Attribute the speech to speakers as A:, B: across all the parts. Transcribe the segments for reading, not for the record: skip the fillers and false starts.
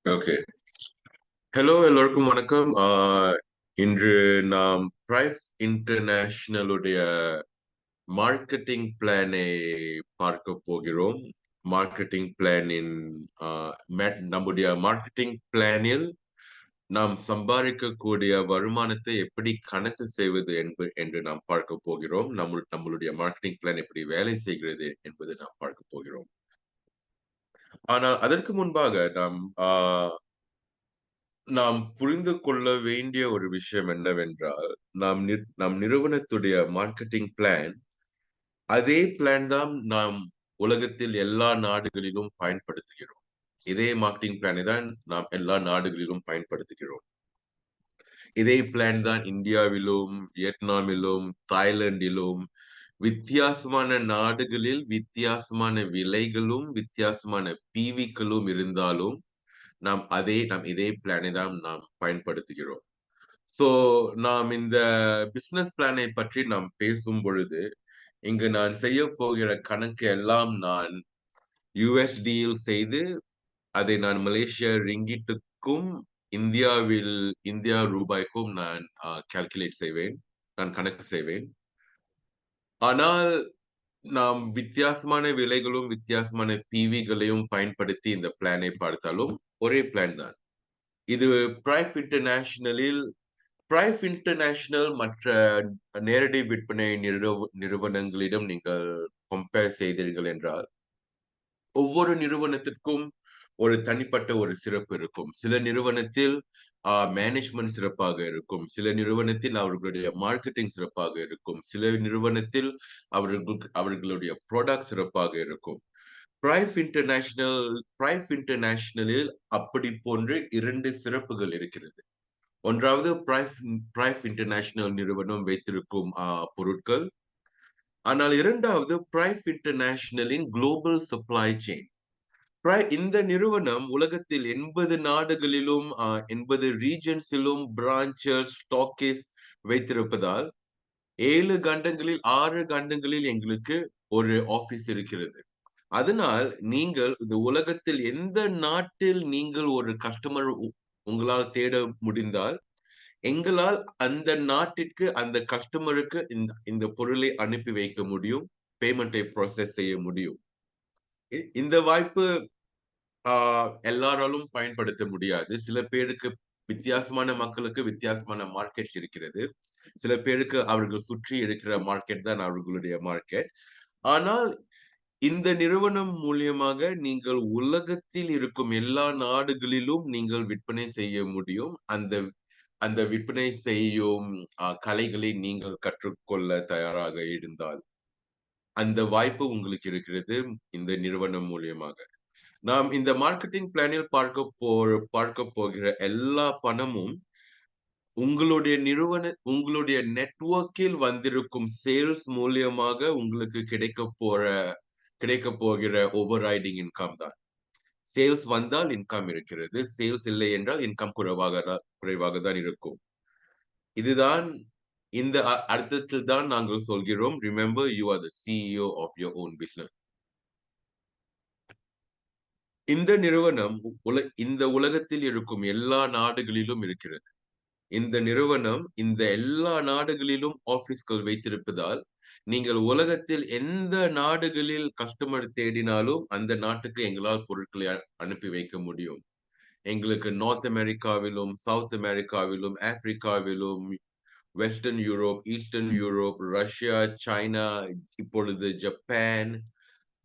A: Okay. Hello, எல்லோருக்கும் வணக்கம். இன்று நாம் பிரைஃப் இன்டர்நேஷனலுடைய மார்க்கெட்டிங் பிளானை பார்க்க போகிறோம். மார்க்கெட்டிங் பிளானின் நம்முடைய மார்க்கெட்டிங் பிளானில் நாம் சம்பாதிக்கக்கூடிய வருமானத்தை எப்படி கணக்கு செய்வது என்று நாம் பார்க்க போகிறோம். நம்மளுடைய மார்க்கெட்டிங் பிளான் எப்படி வேலை செய்கிறது என்பதை நாம் பார்க்க போகிறோம். ஆனால் அதற்கு முன்பாக நாம் புரிந்து கொள்ள வேண்டிய ஒரு விஷயம் என்னவென்றால், நம் நிறுவனத்துடைய மார்க்கெட்டிங் பிளான், அதே பிளான் தான் நாம் உலகத்தில் எல்லா நாடுகளிலும் பயன்படுத்துகிறோம். இதே மார்க்கெட்டிங் பிளானை தான் நாம் எல்லா நாடுகளிலும் பயன்படுத்துகிறோம். இதே பிளான் தான் இந்தியாவிலும், வியட்நாமிலும், தாய்லாந்திலும், வித்தியாசமான நாடுகளில் வித்தியாசமான விலைகளும், வித்தியாசமான பிவிக்களும் இருந்தாலும், நாம் இதே பிளானை தான் நாம் பயன்படுத்துகிறோம். சோ நாம் இந்த பிசினஸ் பிளானை பற்றி நாம் பேசும் பொழுது, இங்கு நான் செய்ய போகிற கணக்கு எல்லாம் நான் யுஎஸ்டியில் செய்து, அதை நான் மலேசியா ரிங்கிட்டுக்கும், இந்தியா ரூபாய்க்கும் நான் கால்குலேட் செய்வேன். நான் கணக்கு செய்வேன். ஆனால் நாம் வித்தியாசமான விலைகளும், வித்தியாசமான பிவிகளையும் பயன்படுத்தி இந்த பிளானை பார்த்தாலும் ஒரே பிளான் தான். இது பிரைஃப் இன்டர்நேஷனலில் பிரைஃப் இன்டர்நேஷனல் மற்ற நேரடி விற்பனை நிறுவனங்களிடம் நீங்கள் கம்பேர் செய்தீர்கள் என்றால், ஒவ்வொரு நிறுவனத்திற்கும் ஒரு தனிப்பட்ட ஒரு சிறப்பு இருக்கும். சில நிறுவனத்தில் மேனேஜ்மெண்ட் சிறப்பாக இருக்கும். சில நிறுவனத்தில் அவர்களுடைய மார்க்கெட்டிங் சிறப்பாக இருக்கும். சில நிறுவனத்தில் அவர்களுடைய ப்ராடக்ட் சிறப்பாக இருக்கும். பிரைஃப் இன்டர்நேஷனலில் அப்படி போன்று 2 சிறப்புகள் இருக்கிறது. ஒன்றாவது பிரைஃப் இன்டர்நேஷனல் நிறுவனம் வைத்திருக்கும் பொருட்கள். ஆனால் இரண்டாவது பிரைஃப் இன்டர்நேஷனலின் குளோபல் சப்ளை செயின். இந்த நிறுவனம் உலகத்தில் 80 நாடுகளிலும் 80 ரீஜன்ஸிலும் பிரான்ச்சஸ், ஸ்டாக்கேஸ் வைத்திருப்பதால் 7 கண்டங்களில் 6 கண்டங்களில் எங்களுக்கு ஒரு ஆபீஸ் இருக்கிறது. அதனால் நீங்கள் இந்த உலகத்தில் எந்த நாட்டில் நீங்கள் ஒரு கஸ்டமர் உங்களால் தேட முடிந்தால், எங்களால் அந்த நாட்டிற்கு அந்த கஸ்டமருக்கு இந்த பொருளை அனுப்பி வைக்க முடியும். பேமெண்ட்டை ப்ராசஸ் செய்ய முடியும். இந்த வாய்ப்பு எல்லாராலும் பயன்படுத்த முடியாது. சில பேருக்கு வித்தியாசமான மக்களுக்கு வித்தியாசமான மார்க்கெட் இருக்கிறது. சில பேருக்கு அவர்கள் சுற்றி இருக்கிற மார்க்கெட் தான் அவர்களுடைய மார்க்கெட். ஆனால் இந்த நிறுவனம் மூலியமாக நீங்கள் உலகத்தில் இருக்கும் எல்லா நாடுகளிலும் நீங்கள் விற்பனை செய்ய முடியும். அந்த அந்த விற்பனை செய்யும் கலைகளை நீங்கள் கற்றுக்கொள்ள தயாராக இருந்தால், அந்த வாய்ப்பு உங்களுக்கு இருக்கிறது இந்த நிறுவனம் மூலியமாக. நாம் இந்த மார்க்கெட்டிங் பிளானில் பார்க்க போகிற எல்லா பணமும் உங்களுடைய நெட்வொர்க்கில் வந்திருக்கும் சேல்ஸ் மூலியமாக உங்களுக்கு கிடைக்க போகிற ஓவர் ரைடிங் இன்கம் தான். சேல்ஸ் வந்தால் இன்கம் இருக்கிறது. சேல்ஸ் இல்லை என்றால் இன்கம் குறைவாக தான் இருக்கும். இதுதான் இந்த அர்த்தத்தில் தான் நாங்கள் சொல்கிறோம், remember you are the CEO of your own business. இந்த நிறுவனம் இந்த உலகத்தில் இருக்கும் எல்லா நாடுகளிலும் இருக்கிறது. இந்த நிறுவனம் இந்த எல்லா நாடுகளிலும் ஆபீஸ்கள் வைத்திருப்பதால், நீங்கள் உலகத்தில் எந்த நாடுகளில் கஸ்டமர் தேடினாலும் அந்த நாட்டுக்கு எங்களால் பொருட்களை அனுப்பி வைக்க முடியும். எங்களுக்கு நார்த் அமெரிக்காவிலும், சவுத் அமெரிக்காவிலும், ஆப்பிரிக்காவிலும், western Europe, eastern Europe, Russia, China, இப்பொழுது Japan,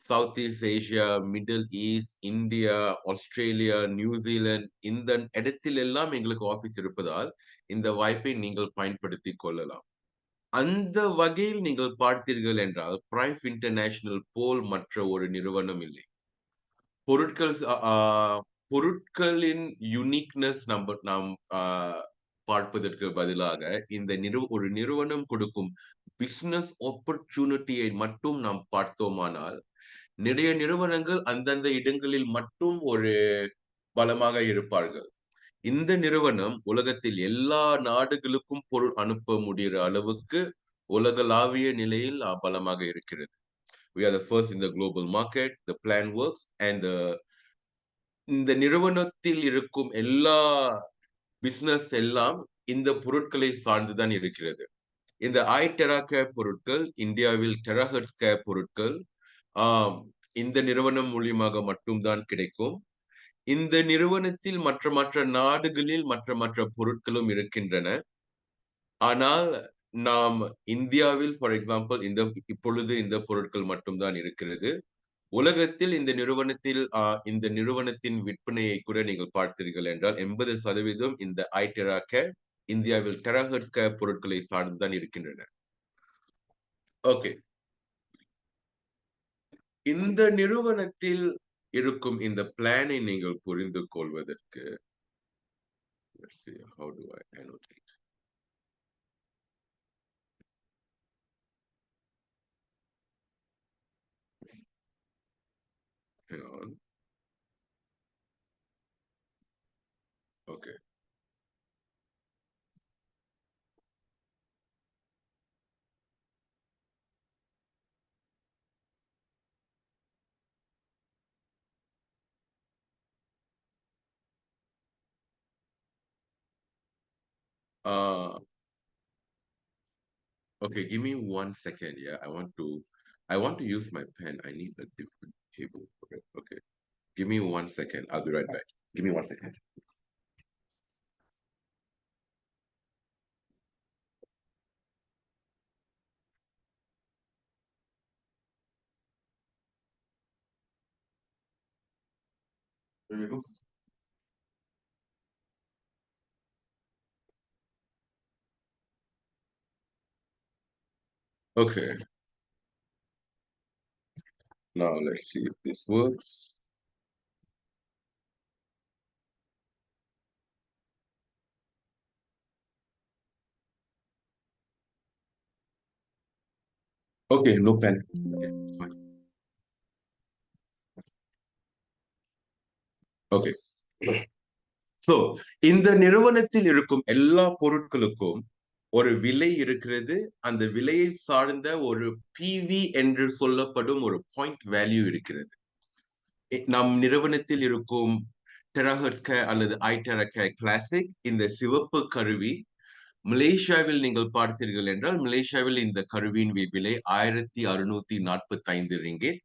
A: south east Asia, middle east, India, Australia, New Zealand, இந்த இடத்தில் எல்லாம் எங்களுக்கு ஆபீஸ் இருப்பதால் இந்த வாய்ப்பை நீங்கள் பயன்படுத்திக் கொள்ளலாம். அந்த வகையில் நீங்கள் பார்த்தீர்கள் என்றால், பிரைஃப் இன்டர்நேஷனல் போல் மற்ற ஒரு நிறுவனம் இல்லை. பொருட்கள் பொருட்களின் யுனிக்னஸ் நாம் பார்ப்பதற்கு பதிலாக ஒரு நிறுவனம் கொடுக்கும் பிசினஸ் ஆப்பர்ச்சுனிட்டியை மட்டும் நாம் பார்த்தோமானால், நிறைய நிறுவனங்கள் அந்தந்த இடங்களில் மட்டும் ஒரு பலமாக இருப்பார்கள். இந்த நிறுவனம் உலகத்தில் எல்லா நாடுகளுக்கும் பொருள் அனுப்ப முடிகிற அளவுக்கு உலகளாவிய நிலையில் பலமாக இருக்கிறது. We are the first in the global market. The plan works, and இந்த நிறுவனத்தில் இருக்கும் எல்லா பிசினஸ் எல்லாம் இந்த பொருட்களை சார்ந்துதான் இருக்கிறது. இந்த ஐடெரா கேர் பொருட்கள் இந்தியாவில் டெராஹெர்ட்ஸ் கேர் பொருட்கள் ஆம், இந்த நிறுவனம் மூலியமாக மட்டும்தான் கிடைக்கும். இந்த நிறுவனத்தில் மற்ற மற்ற நாடுகளில் மற்ற மற்ற பொருட்களும் இருக்கின்றன. ஆனால் நாம் இந்தியாவில் ஃபார் எக்ஸாம்பிள் இப்பொழுது இந்த பொருட்கள் மட்டும்தான் இருக்கிறது. உலகத்தில் இந்த நிறுவனத்தின் விற்பனையை கூட நீங்கள் பார்த்தீர்கள் என்றால் 80% இந்த ஐடெரா கேர் இந்தியாவில் டெராஹெர்ட்ஸ் கேர் பொருட்களை சார்ந்துதான் இருக்கின்றன. ஓகே, இந்த நிறுவனத்தில் இருக்கும் இந்த பிளானை நீங்கள் புரிந்து கொள்வதற்கு let's see, how do I annotate? Hang on. Okay. Uh, okay, give me 1 second. Yeah, I want to use my pen. I need a different table for it. Okay, give me 1 second. I'll be right back. Give me 1 second. There we go. Okay, now let's see if this works. Okay, no pen. Okay, fine. Okay. So, இந்த நிறுவனத்தில் இருக்கும் எல்லா பொருட்களுக்கும் ஒரு விலை இருக்கிறது. அந்த விலையை சார்ந்த ஒரு பிவி என்று சொல்லப்படும் ஒரு பாயிண்ட் வேல்யூ இருக்கிறது. நம் நிறுவனத்தில் இருக்கும் டெராஹெர்ட்ஸ் அல்லது ஐடெரா கிளாசிக் இந்த சிவப்பு கருவி மலேசியாவில் நீங்கள் பார்த்தீர்கள் என்றால் மலேசியாவில் இந்த கருவியின் விலை 1645 ரிங்கெட்.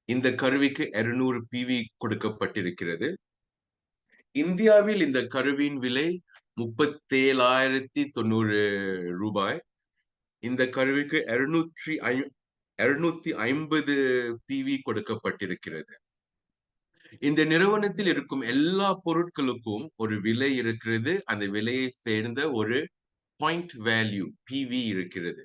A: இந்த கருவிக்கு 200 பிவி கொடுக்கப்பட்டிருக்கிறது. இந்தியாவில் இந்த கருவியின் விலை 37,090 ரூபாய். இந்த கருவிக்கு 250 பிவி கொடுக்கப்பட்டிருக்கிறது. இந்த நிறுவனத்தில் இருக்கும் எல்லா பொருட்களுக்கும் ஒரு விலை இருக்கிறது. அந்த விலையை சேர்ந்த ஒரு பாயிண்ட் வேல்யூ பிவி இருக்கிறது.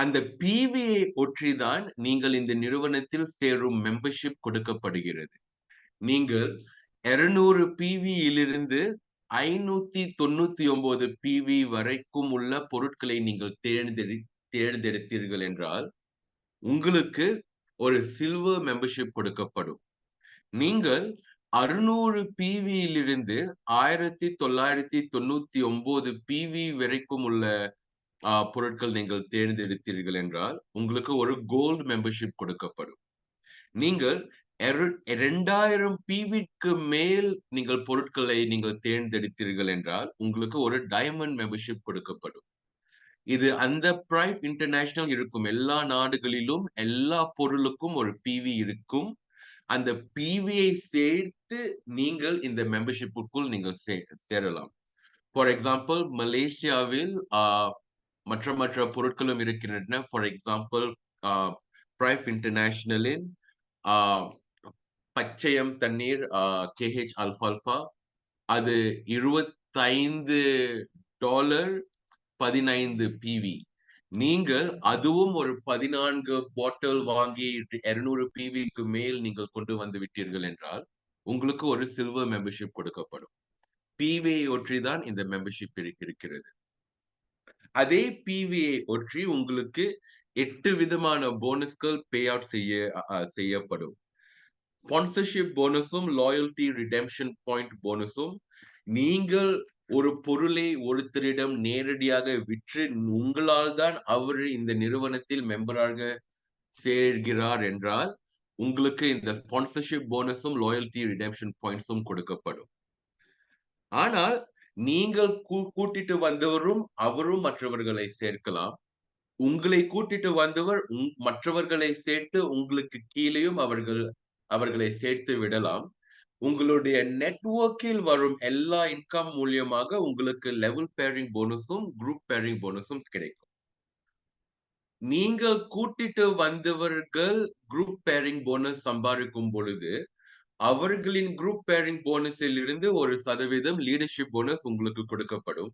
A: அந்த பிவியை ஒற்றிதான் நீங்கள் இந்த நிறுவனத்தில் சேரும் மெம்பர்ஷிப் கொடுக்கப்படுகிறது. நீங்கள் 200 பிவியிலிருந்து 599 பிவி வரைக்கும் உள்ள பொருட்களை நீங்கள் தேர்ந்தெடுத்தீர்கள் என்றால் உங்களுக்கு ஒரு சில்வர் மெம்பர்ஷிப் கொடுக்கப்படும். நீங்கள் 600 பிவியிலிருந்து 1999 பிவி வரைக்கும் உள்ள பொருட்கள் நீங்கள் தேர்ந்தெடுத்தீர்கள் என்றால் உங்களுக்கு ஒரு கோல்டு மெம்பர்ஷிப் கொடுக்கப்படும். நீங்கள் 2000 பிவிக்கு மேல் நீங்கள் பொருட்களை நீங்கள் தேர்ந்தெடுத்தீர்கள் என்றால் உங்களுக்கு ஒரு டைமண்ட் மெம்பர்ஷிப் கொடுக்கப்படும். இது அந்த பிரைஸ் இன்டர்நேஷனல் இருக்கும் எல்லா நாடுகளிலும் எல்லா பொருளுக்கும் ஒரு பிவி இருக்கும். அந்த பிவியை சேர்த்து நீங்கள் இந்த மெம்பர்ஷிப்புக்குள் நீங்கள் சேரலாம். ஃபார் எக்ஸாம்பிள் மலேசியாவில் மற்ற மற்ற பொருட்களும் இருக்கின்றன. ஃபார் எக்ஸாம்பிள் பிரைஸ் இன்டர்நேஷனலின் பச்சையம் தண்ணீர் கேஹெச் அல்ஃபால்ஃபா அது $25 15 பிவி. நீங்கள் அதுவும் ஒரு 14 பாட்டில் வாங்கி 200 பிவிக்கு மேல் நீங்கள் கொண்டு வந்து விட்டீர்கள் என்றால் உங்களுக்கு ஒரு சில்வர் மெம்பர்ஷிப் கொடுக்கப்படும். பிவியை ஒற்றிதான் இந்த மெம்பர்ஷிப் இருக்கிறது. அதே பிவியை ஒற்றி உங்களுக்கு 8 விதமான போனஸ்கள் பே அவுட் செய்யப்படும். ஸ்பான்சர்ஷிப் போனஸும் லாயல்டி ரிடெம்ஷன் பாயிண்ட் போனஸும் நீங்கள் ஒரு பொருளை ஒருத்தரிடம் நேரடியாக விற்று உங்களால் தான் அவர் இந்த நிறுவனத்தில் மெம்பராக சேர்கிறார் என்றால் உங்களுக்கு இந்த ஸ்பான்சர்ஷிப் போனஸும் லாயல்டி ரிடெம்ஷன் பாயிண்ட்ஸும் கொடுக்கப்படும். ஆனால் நீங்கள் கூட்டிட்டு வந்தவரும் அவரும் மற்றவர்களை சேர்க்கலாம். உங்களை கூட்டிட்டு வந்தவர் மற்றவர்களை சேர்த்து உங்களுக்கு கீழேயும் அவர்களை சேர்த்து விடலாம். உங்களுடைய நெட்வொர்க்கில் வரும் எல்லா இன்கம் மூலியமாக உங்களுக்கு லெவல் பேரிங் போனஸும் குரூப் பேரிங் போனஸும் கிடைக்கும். நீங்கள் கூட்டிட்டு வந்தவர்கள் குரூப் பேரிங் போனஸ் சம்பாதிக்கும் பொழுது அவர்களின் குரூப் பேரிங் போனஸில் இருந்து 1% லீடர்ஷிப் போனஸ் உங்களுக்கு கொடுக்கப்படும்.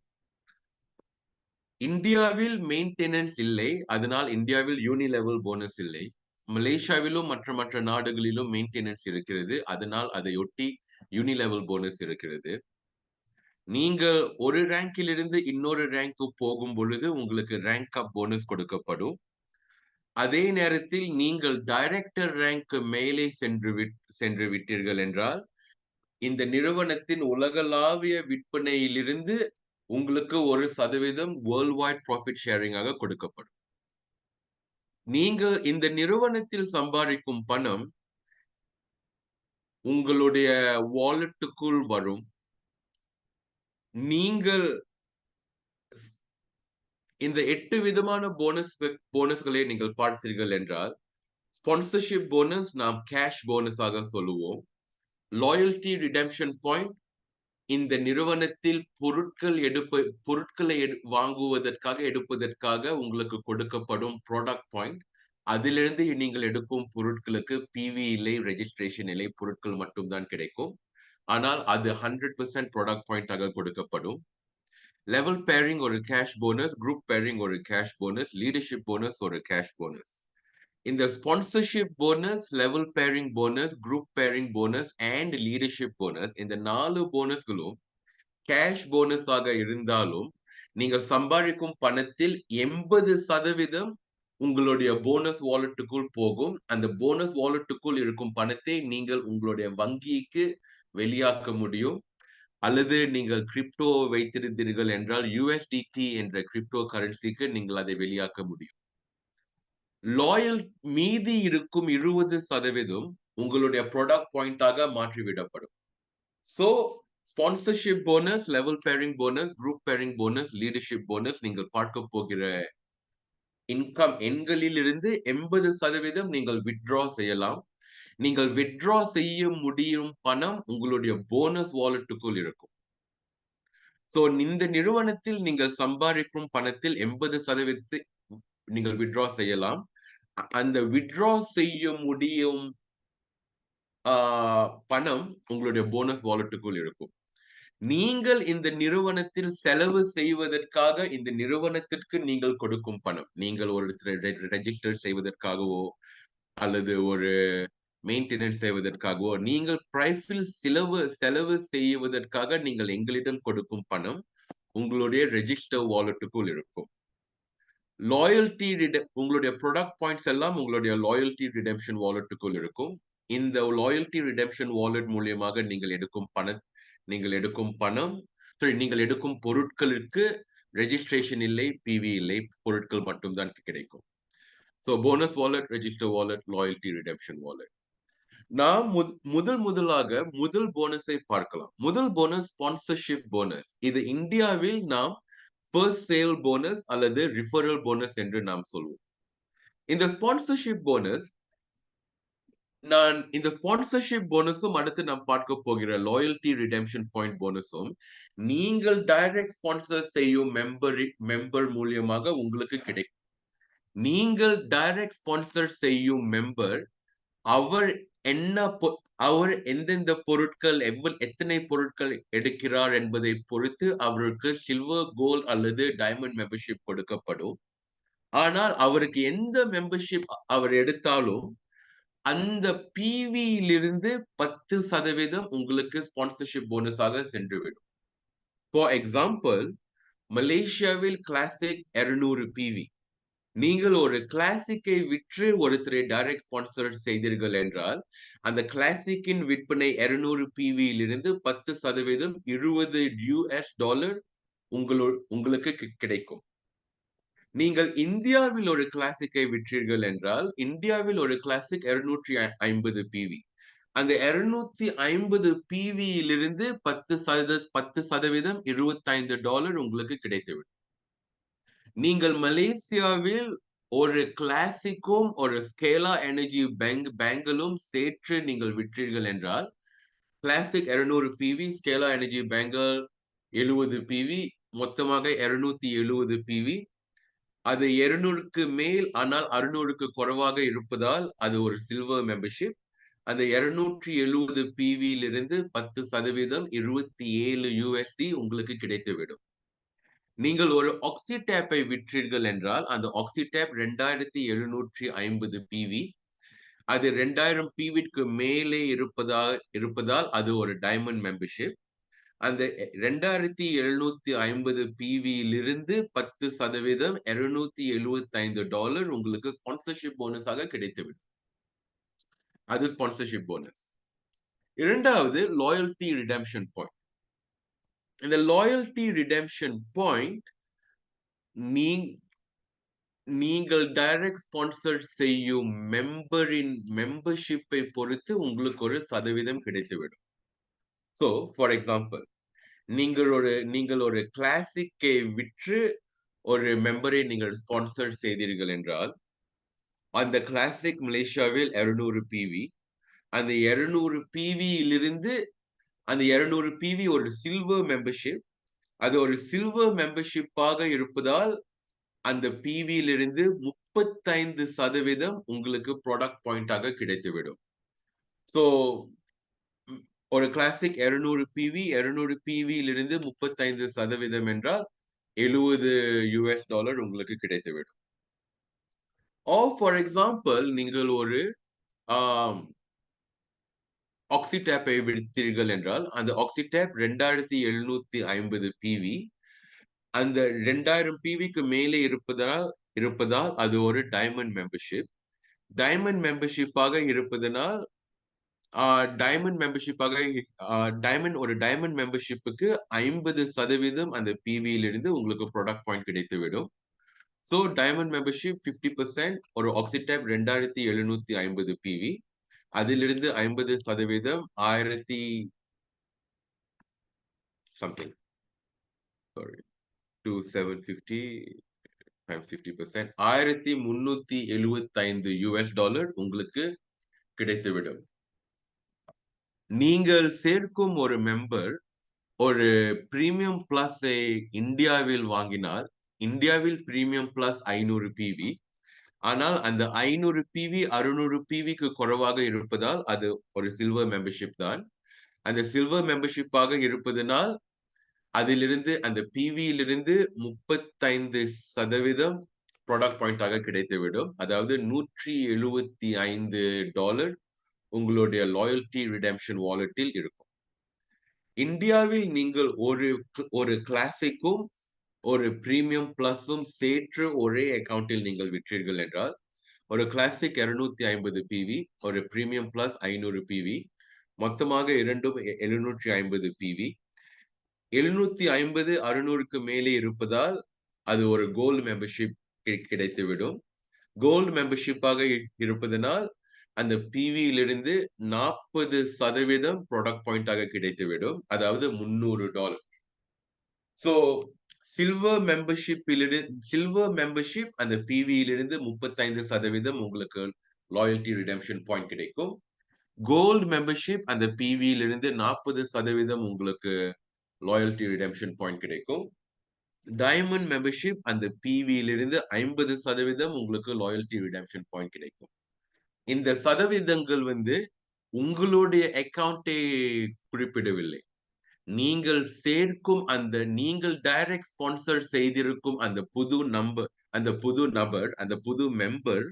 A: இந்தியாவில் மெயின்டெனன்ஸ் இல்லை, அதனால் இந்தியாவில் யூனி லெவல் போனஸ் இல்லை. மலேசியாவிலும் மற்ற நாடுகளிலும் மெயின்டெனன்ஸ் இருக்கிறது, அதனால் அதையொட்டி யூனி லெவல் போனஸ் இருக்கிறது. நீங்கள் ஒரு ரேங்கில் இருந்து இன்னொரு ரேங்க்கு போகும் பொழுது உங்களுக்கு ரேங்க் அப் போனஸ் கொடுக்கப்படும். அதே நேரத்தில் நீங்கள் டைரக்டர் ரேங்க் மேலே சென்று விட்டீர்கள் என்றால் இந்த நிறுவனத்தின் உலகளாவிய விற்பனையிலிருந்து உங்களுக்கு 1% வேர்ல்ட் வைட் ப்ராஃபிட் ஷேரிங் ஆக கொடுக்கப்படும். நீங்கள் இந்த நிறுவனத்தில் சம்பாதிக்கும் பணம் உங்களுடைய வாலெட்டுக்குள் வரும். நீங்கள் இந்த 8 விதமான போனஸ்களை நீங்கள் பார்த்தீர்கள் என்றால் ஸ்பான்சர்ஷிப் போனஸ் நாம் கேஷ் போனஸ் ஆக சொல்லுவோம். லாயல்டி ரிடெம்ஷன் பாயிண்ட் இந்த நிறுவனத்தில் பொருட்களை வாங்குவதற்காக எடுப்பதற்காக உங்களுக்கு கொடுக்கப்படும் ப்ராடக்ட் பாயிண்ட். அதிலிருந்து நீங்கள் எடுக்கும் பொருட்களுக்கு பிவி இல்லை, ரெஜிஸ்ட்ரேஷன் இல்லை, பொருட்கள் மட்டும்தான் கிடைக்கும். ஆனால் அது 100% ப்ராடக்ட் பாயிண்ட் ஆக கொடுக்கப்படும். லெவல் பேரிங் ஒரு கேஷ் போனஸ், குரூப் பேரிங் ஒரு கேஷ் போனஸ், லீடர்ஷிப் போனஸ் ஒரு கேஷ் போனஸ். இந்த sponsorship bonus, level pairing bonus, group pairing bonus and leadership bonus இந்த 4 போனஸ்களும் கேஷ் போனஸ் ஆக இருந்தாலும் நீங்கள் சம்பாதிக்கும் பணத்தில் 80% உங்களுடைய போனஸ் வாலெட்டுக்குள் போகும். அந்த போனஸ் வாலெட்டுக்குள் இருக்கும் பணத்தை நீங்கள் உங்களுடைய வங்கிக்கு வெளியாக்க முடியும். அல்லது நீங்கள் கிரிப்டோ வைத்திருந்தீர்கள் என்றால் USDT என்ற கிரிப்டோ கரன்சிக்கு நீங்கள் அதை வெளியாக்க முடியும். லாயல் மீதி இருக்கும் 20% உங்களுடைய ப்ராடக்ட் பாயிண்டாக மாற்றிவிடப்படும். So sponsorship bonus, level pairing bonus, group pairing bonus, leadership bonus நீங்கள் பார்க்க போகிற இன்கம் எண்களில் இருந்து 80% நீங்கள் வித்ட்ரா செய்யலாம். நீங்கள் வித்ட்ரா செய்ய முடியும் பணம் உங்களுடைய போனஸ் வாலெட்டுக்குள் இருக்கும். சோ இந்த நிறுவனத்தில் நீங்கள் சம்பாதிக்கும் பணத்தில் 80% நீங்கள் வித்ட்ரா செய்யலாம். அந்த வித்ட்ரா செய்ய முடியும் பணம் உங்களுடைய போனஸ் வாலெட்டுக்குள் இருக்கும். நீங்கள் இந்த நிறுவனத்தில் செலவு செய்வதற்காக இந்த நிறுவனத்திற்கு நீங்கள் கொடுக்கும் பணம், நீங்கள் ஒரு ரெஜிஸ்டர் செய்வதற்காகவோ அல்லது ஒரு மெயின்டெனன்ஸ் செய்வதற்காகவோ நீங்கள் பிரைஃபில் செலவு செய்வதற்காக நீங்கள் எங்களிடம் கொடுக்கும் பணம் உங்களுடைய ரெஜிஸ்டர் வாலெட்டுக்குள் இருக்கும். லாயல்டி உங்களுடைய ப்ராடக்ட் பாயிண்ட்ஸ் எல்லாம் உங்களுடைய லாயல்டி ரிடெம்ஷன் வாலெட்டுக்குள் இருக்கும். இந்த லாயல்டி ரிடெம்ஷன் வாலெட் மூலியமாக நீங்கள் எடுக்கும் பணம் நீங்கள் எடுக்கும் பொருட்களுக்கு ரெஜிஸ்ட்ரேஷன் இல்லை, பிவி இல்லை, பொருட்கள் மட்டும்தான் கிடைக்கும். So bonus wallet, register wallet, loyalty redemption wallet. நாம் முதல் போனஸை பார்க்கலாம். முதல் போனஸ் ஸ்பான்சர்ஷிப் போனஸ். இது இந்தியாவில் நாம் ஃபர்ஸ்ட் சேல் போனஸ் அல்லது ரிஃபரல் போனஸ் என்று நாம் சொல்வோம். இந்த ஸ்பான்சர்ஷிப் போனஸும் அடுத்து நாம் பார்க்க போகிற லாயல்டி ரிடெம்ஷன் பாயிண்ட் போனஸும் நீங்கள் டைரக்ட் ஸ்பான்சர் செய்யும் மெம்பர் மூலியமாக உங்களுக்கு கிடைக்கும். நீங்கள் டைரக்ட் ஸ்பான்சர் செய்யும் மெம்பர் அவர் எந்தெந்த பொருட்கள் எத்தனை பொருட்கள் எடுக்கிறார் என்பதை பொறுத்து அவருக்கு சில்வர், கோல்ட் அல்லது டைமண்ட் மெம்பர்ஷிப் கொடுக்கப்படும். ஆனால் அவருக்கு எந்த மெம்பர்ஷிப் அவர் எடுத்தாலும் அந்த பிவியிலிருந்து 10% உங்களுக்கு ஸ்பான்சர்ஷிப் போனஸாக சென்றுவிடும். ஃபார் எக்ஸாம்பிள், மலேசியாவில் கிளாசிக் 200 பிவி. நீங்கள் ஒரு கிளாசிக்கை விற்று ஒருத்தரை டைரக்ட் ஸ்பான்சர் செய்தீர்கள் என்றால் அந்த கிளாசிக்கின் விற்பனை 200 பிவியிலிருந்து 10% $20 உங்களுக்கு கிடைக்கும். நீங்கள் இந்தியாவில் ஒரு கிளாசிக்கை விற்றீர்கள் என்றால், இந்தியாவில் ஒரு கிளாசிக் 250 பிவி. அந்த 250 பிவியிலிருந்து 10% $25 உங்களுக்கு கிடைத்துவிடும். நீங்கள் மலேசியாவில் ஒரு கிளாசிக்கும் ஒரு ஸ்கேலா எனர்ஜி பேங்கலும் சேர்த்து நீங்கள் விற்றீர்கள் என்றால், classic 200 PV, scalar energy bangle 70 PV, மொத்தமாக 270 பிவி. அது 200க்கு மேல் ஆனால் 600க்கு குறைவாக இருப்பதால் அது ஒரு சில்வர் மெம்பர்ஷிப். அந்த 270 பிவியிலிருந்து 10% $27 உங்களுக்கு கிடைத்துவிடும். நீங்கள் ஒரு ஆக்சிடேப்பை விற்றீர்கள் என்றால், அந்த ஆக்சிடேப் 2750 பிவி. அது 2000 பிவிக்கு மேலே இருப்பதால் அது ஒரு டைமண்ட் மெம்பர்ஷிப். அந்த 2750 பிவியிலிருந்து 10% $275 உங்களுக்கு ஸ்பான்சர்ஷிப் போனஸாக கிடைத்துவிடும். அது ஸ்பான்சர்ஷிப் போனஸ். இரண்டாவது லாயல்டி ரிடெம்ஷன் பாயிண்ட். இந்த லாயல்டி ரிடெம்ஷன் பாயிண்ட் நீங்கள் டைரக்ட் ஸ்பான்சர் செய்யும் மெம்பரின் மெம்பர்ஷிப்பை பொறுத்து உங்களுக்கு ஒரு சதவீதம் கிடைத்துவிடும். ஸோ ஃபார் எக்ஸாம்பிள், நீங்கள் ஒரு கிளாசிக்கை விற்று ஒரு மெம்பரை நீங்கள் ஸ்பான்சர் செய்தீர்கள் என்றால், அந்த கிளாசிக் மலேசியாவில் 200 பிவி. அந்த 200 பிவியிலிருந்து அந்த 200 பிவி ஒரு சில்வர் மெம்பர்ஷிப். அது ஒரு சில்வர் மெம்பர்ஷிப்பாக இருப்பதால் அந்த பிவியிலிருந்து 35% உங்களுக்கு ப்ராடக்ட் பாயிண்டாக கிடைத்துவிடும். ஸோ ஒரு கிளாசிக் 200 பிவி, 200 பிவியிலிருந்து 35% என்றால் $70 உங்களுக்கு கிடைத்துவிடும். ஃபார் எக்ஸாம்பிள், நீங்கள் ஒரு ஆக்சிடேப்பை விடுத்தீர்கள் என்றால், அந்த ஆக்சிடேப் 2750 பிவி. அந்த 2000 பிவிக்கு மேலே இருப்பதால் அது ஒரு டைமண்ட் மெம்பர்ஷிப். டைமண்ட் மெம்பர்ஷிப்பாக இருப்பதனால் ஒரு டைமண்ட் மெம்பர்ஷிப்புக்கு 50% அந்த பிவியிலிருந்து உங்களுக்கு ப்ராடக்ட் பாயிண்ட் கிடைத்துவிடும். ஸோ டைமண்ட் மெம்பர்ஷிப் 50%, ஒரு ஆக்சிடேப் 2750 பிவி. அதிலிருந்து 50% 1000 something, sorry, 2750 times 50%, $1375 உங்களுக்கு கிடைத்துவிடும். நீங்கள் சேர்க்கும் ஒரு மெம்பர் ஒரு பிரீமியம் பிளஸை இந்தியாவில் வாங்கினால், இந்தியாவில் பிரீமியம் பிளஸ் 500 பிவி. ஆனால் அந்த 500 பிவி 600 பிவிக்கு குறைவாக இருப்பதால் அது ஒரு சில்வர் மெம்பர்ஷிப் தான். அந்த சில்வர் மெம்பர்ஷிப்பாக இருப்பதனால் அதிலிருந்து அந்த பிவியிலிருந்து 35% ப்ராடக்ட் பாயிண்டாக கிடைத்துவிடும். அதாவது $175 உங்களுடைய லாயல்டி ரிடெம்ஷன் வாலெட்டில் இருக்கும். இந்தியாவில் நீங்கள் ஒரு கிளாசிக்கும் ஒரு பிரீமியம் பிளஸும் சேர்த்து ஒரே அக்கவுண்டில் நீங்கள் விற்றீர்கள் என்றால், ஒரு கிளாசிக் 250 பிவி, ஒரு பிரீமியம் பிளஸ் 500 பிவி, மொத்தமாக இரண்டும் 750 பிவி. 750 600க்கு மேலே இருப்பதால் அது ஒரு கோல்டு மெம்பர்ஷிப் கிடைத்துவிடும். கோல்டு மெம்பர்ஷிப்பாக இருப்பதனால் அந்த பிவியிலிருந்து 40% ப்ராடக்ட் பாயிண்டாக கிடைத்துவிடும். அதாவது $300. ஸோ சில்வர் மெம்பர்ஷிப் அந்த பிவியிலிருந்து 35% உங்களுக்கு லாயல்டி ரிடெம்ஷன் பாயிண்ட் கிடைக்கும். கோல்டு மெம்பர்ஷிப் அந்த பிவியிலிருந்து 40% உங்களுக்கு லாயல்டி ரிடெம்ஷன் பாயிண்ட் கிடைக்கும். டைமண்ட் மெம்பர்ஷிப் அந்த பிவியிலிருந்து 50% உங்களுக்கு லாயல்டி ரிடெம்ஷன் பாயிண்ட் கிடைக்கும். இந்த சதவீதங்கள் உங்களுடைய அக்கவுண்டை குறிப்பிடவில்லை. நீங்கள் சேர்க்கும் நீங்கள் டைரக்ட் ஸ்பான்சர் செய்திருக்கும் அந்த புது நபர் அந்த புது மெம்பர்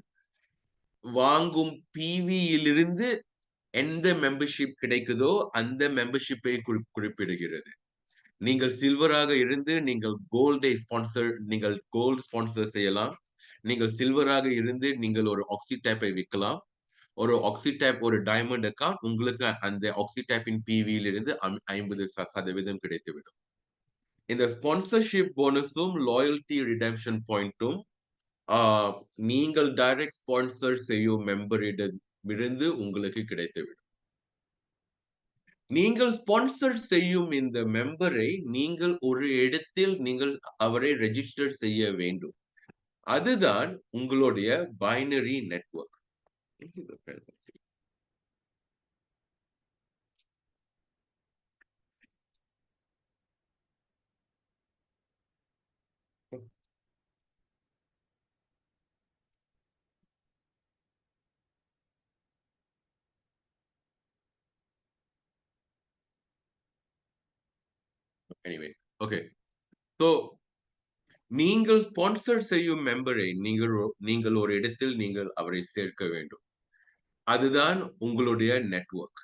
A: வாங்கும் பிவியிலிருந்து எந்த மெம்பர்ஷிப் கிடைக்குதோ அந்த மெம்பர்ஷிப்பை குறிப்பிடுகிறது. நீங்கள் சில்வராக இருந்து நீங்கள் கோல்டு ஸ்பான்சர் செய்யலாம். நீங்கள் சில்வராக இருந்து நீங்கள் ஒரு ஆக்சிடேப்பை விற்கலாம். ஒரு ஆக்சிடேப் ஒரு டைமண்ட் அக்கவுண்ட் உங்களுக்கு அந்த ஆக்சிடேப்பின் பிவியிலிருந்து 50% கிடைத்துவிடும். இந்த ஸ்பான்சர்ஷிப் போனஸும் லாயல்டி ரிடெம்ஷன் பாயிண்ட்டும் நீங்கள் டைரக்ட் ஸ்பான்சர் செய்யும் மெம்பரிடமிருந்து உங்களுக்கு கிடைத்துவிடும். நீங்கள் ஸ்பான்சர் செய்யும் இந்த மெம்பரை நீங்கள் ஒரு இடத்தில் நீங்கள் அவரை ரெஜிஸ்டர் செய்ய வேண்டும். அதுதான் உங்களுடைய binary network. Anyway, okay. So நீங்கள் ஸ்பான்சர் செய்யும் மெம்பரை நீங்கள் ஒரு இடத்தில் நீங்கள் அவரை சேர்க்க வேண்டும். அதுதான் உங்களுடைய நெட்வொர்க்.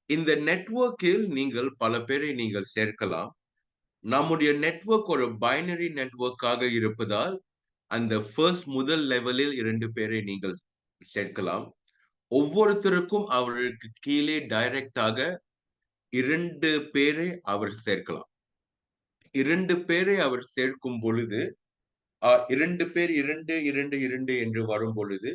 A: இந்த நெட்வொர்க்கில் நீங்கள் பல பேரை நீங்கள் சேர்க்கலாம். நம்முடைய நெட்வொர்க் ஒரு பைனரி நெட்வொர்க்காக இருப்பதால் அந்த முதல் லெவலில் 2 பேரை நீங்கள் சேர்க்கலாம். ஒவ்வொருத்தருக்கும் அவருக்கு கீழே டைரக்டாக 2 பேரை அவர் சேர்க்கலாம். 2 பேரை அவர் சேர்க்கும் பொழுது 2 பேர் 2, 2, 2 என்று வரும் பொழுது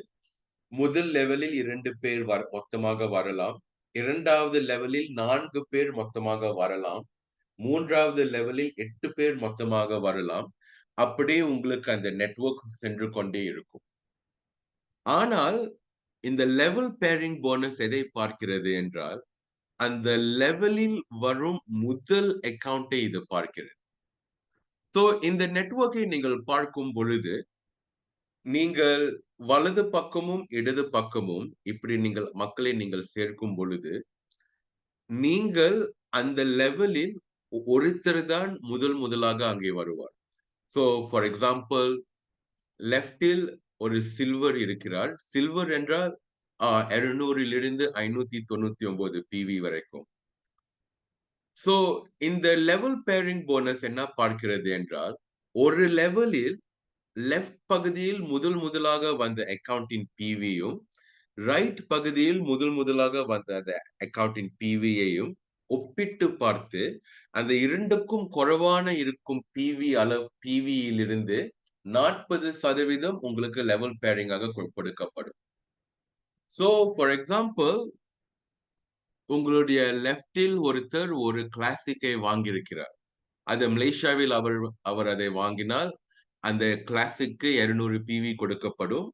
A: முதல் லெவலில் 2 பேர் மொத்தமாக வரலாம். 2வது லெவலில் 4 பேர் மொத்தமாக வரலாம். 3வது லெவலில் 8 பேர் மொத்தமாக வரலாம். அப்படியே உங்களுக்கு அந்த நெட்வொர்க் சென்று கொண்டே இருக்கும். ஆனால் இந்த லெவல் பேரிங் போனஸ் எதை பார்க்கிறது என்றால், அந்த லெவலில் வரும் முதல் அக்கவுண்டை இது பார்க்கிறது. சோ இந்த நெட்வொர்க்கை நீங்கள் பார்க்கும் பொழுது, நீங்கள் வலது பக்கமும், இடது பக்கமும் இப்படி நீங்கள் மக்களை நீங்கள் சேர்க்கும் பொழுது, நீங்கள் அந்த லெவலில் ஒருத்தர் தான் முதலாக அங்கே வருவார். சோ ஃபார் எக்ஸாம்பிள் லெஃப்டில் ஒரு சில்வர் இருக்கிறார். சில்வர் என்றால் 200 599 பிவி வரைக்கும். சோ இந்த லெவல் பேரிங் போனஸ் என்ன பார்க்கிறது என்றால், ஒரு லெவலில் லெஃப்ட் பகுதியில் முதலாக வந்த அக்கவுண்டின் பிவியும், ரைட் பகுதியில் முதலாக வந்த அந்த அக்கவுண்டின் பிவியையும் ஒப்பிட்டு பார்த்து, அந்த இரண்டுக்கும் குறைவான இருக்கும் பிவியிலிருந்து 40% உங்களுக்கு லெவல் பேரிங்காக கொடுக்கப்படும். சோ ஃபார் எக்ஸாம்பிள் உங்களுடைய லெஃப்டில் ஒருத்தர் ஒரு கிளாசிக்கை வாங்கியிருக்கிறார். அது மலேசியாவில் அவர் அதை வாங்கினால் அந்த கிளாசிக்கு 200 பிவி கொடுக்கப்படும்.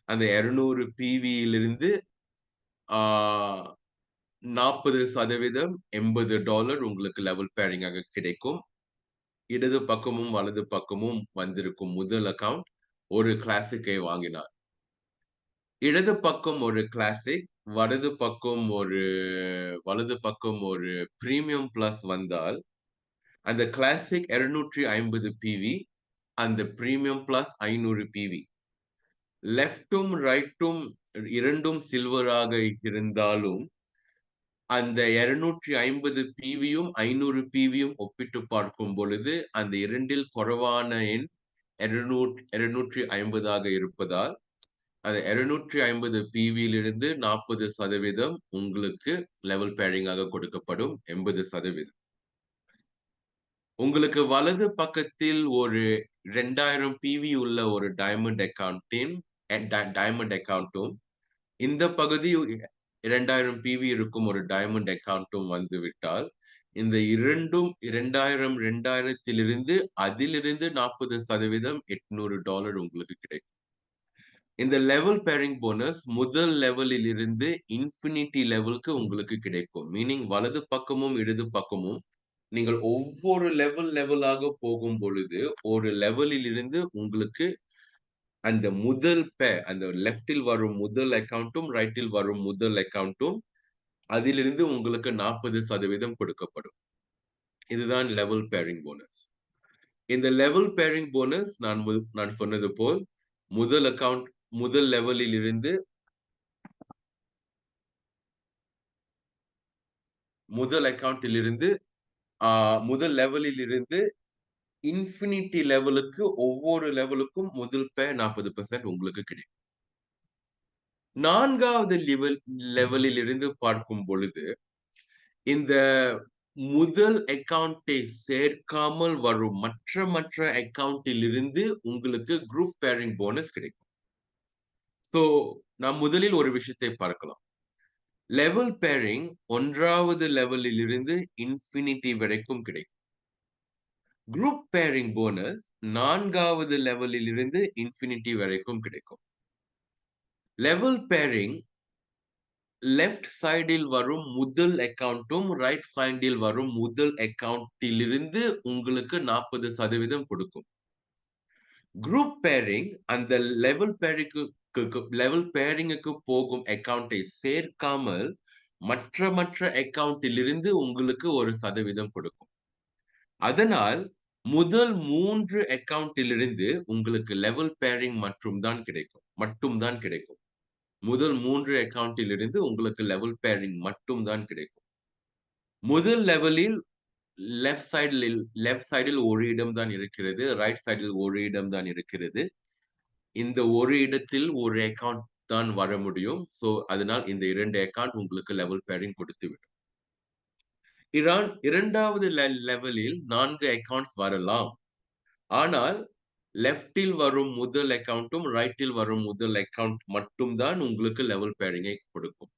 A: அந்த 200 பிவியிலிருந்து 40% $80 உங்களுக்கு லெவல் பேரிங்காக கிடைக்கும். இடது பக்கமும் வலது பக்கமும் வந்திருக்கும் முதல் அக்கவுண்ட் ஒரு கிளாசிக்கை வாங்கினார். இடது பக்கம் ஒரு கிளாசிக், வலது பக்கம் ஒரு பிரீமியம் பிளஸ் வந்தால் அந்த கிளாசிக் 250 பிவி, அந்த பிரீமியம் பிளஸ் 500 பிவி. லெஃப்டும் ரைட்டும் இரண்டும் சில்வராக இருந்தாலும் அந்த 250 பிவியும் 500 பிவியும் ஒப்பிட்டு பார்க்கும் பொழுது அந்த இரண்டில் குறைவான எண் 250 இருப்பதால் அந்த 250 பிவியிலிருந்து 40% உங்களுக்கு லெவல் பேரிங்காக கொடுக்கப்படும். 80%. உங்களுக்கு வலது பக்கத்தில் ஒரு 2000 பிவி உள்ள ஒரு டைமண்ட் அக்கவுண்டும், இந்த பகுதி 2000 பிவி இருக்கும் ஒரு டைமண்ட் அக்கவுண்டும் வந்துவிட்டால், இந்த இரண்டும் 2000 அதிலிருந்து 40% $800 உங்களுக்கு கிடைக்கும். இந்த லெவல் பேரிங் போனஸ் முதல் லெவலில் இருந்து இன்ஃபினிட்டி லெவலுக்கு உங்களுக்கு கிடைக்கும். மீனிங் வலது பக்கமும் இடது பக்கமும் நீங்கள் ஒவ்வொரு லெவலாக போகும் பொழுது ஒரு லெவலில் இருந்து உங்களுக்கு அந்த அந்த லெஃப்டில் வரும் முதல் அக்கவுண்டும் ரைட்டில் வரும் முதல் அக்கவுண்டும் அதிலிருந்து உங்களுக்கு 40% கொடுக்கப்படும். இதுதான் லெவல் பேரிங் போனஸ். இந்த லெவல் பேரிங் போனஸ் நான் சொன்னது போல் முதல் லெவலில் இருந்து முதல் அக்கவுண்டில் இருந்து முதல் லெவலில் இருந்து இன்ஃபினிட்டி லெவலுக்கு ஒவ்வொரு லெவலுக்கும் முதல் 40% உங்களுக்கு கிடைக்கும். 4வது லெவலில் இருந்து பார்க்கும் பொழுது இந்த முதல் அக்கவுண்டை சேர்க்காமல் வரும் மற்ற அக்கவுண்டில் இருந்து உங்களுக்கு குரூப் பேரிங் போனஸ் கிடைக்கும். சோ நாம் முதலில் ஒரு விஷயத்தை பார்க்கலாம். லெவல் பேரிங் 1வது லெவலில் இருந்து இன்ஃபினிட்டி வரைக்கும் கிடைக்கும். குரூப் பேரிங் போனஸ் 4வது லெவலில் இருந்து இன்ஃபினிட்டி வரைக்கும் கிடைக்கும். லெவல் பேரிங் லெஃப்ட் சைடில் வரும் முதல் அக்கவுண்டும் ரைட் சைடில் வரும் முதல் அக்கவுண்டிலிருந்து உங்களுக்கு 40% கொடுக்கும். குரூப் பேரிங் அந்த லெவல் பேரிங்குக்கு போகும் அக்கவுண்டை சேர்க்காமல் மற்ற அக்கவுண்டிலிருந்து உங்களுக்கு 1% கொடுக்கும். அதனால் முதல் 3 அக்கவுண்டிலிருந்து உங்களுக்கு லெவல் பேரிங் மட்டும்தான் கிடைக்கும். முதல் 3 அக்கவுண்டிலிருந்து உங்களுக்கு லெவல் பேரிங் மட்டும்தான் கிடைக்கும். முதல் லெவலில் லெஃப்ட் சைடில் ஒரு இடம் தான் இருக்கிறது, ரைட் சைடில் ஒரு இடம் தான் இருக்கிறது. இந்த ஒரு இடத்தில் ஒரு அக்கவுண்ட் தான் வர முடியும். சோ அதனால் இந்த 2 அக்கவுண்ட் உங்களுக்கு லெவல் பேரிங் கொடுத்துவிடும். 2வது லெவலில் 4 அக்கவுண்ட்ஸ் வரலாம். ஆனால் லெஃப்டில் வரும் முதல் அக்கவுண்டும் ரைட்டில் வரும் முதல் அக்கவுண்ட் மட்டும்தான் உங்களுக்கு லெவல் பேரிங்கை கொடுக்கும்.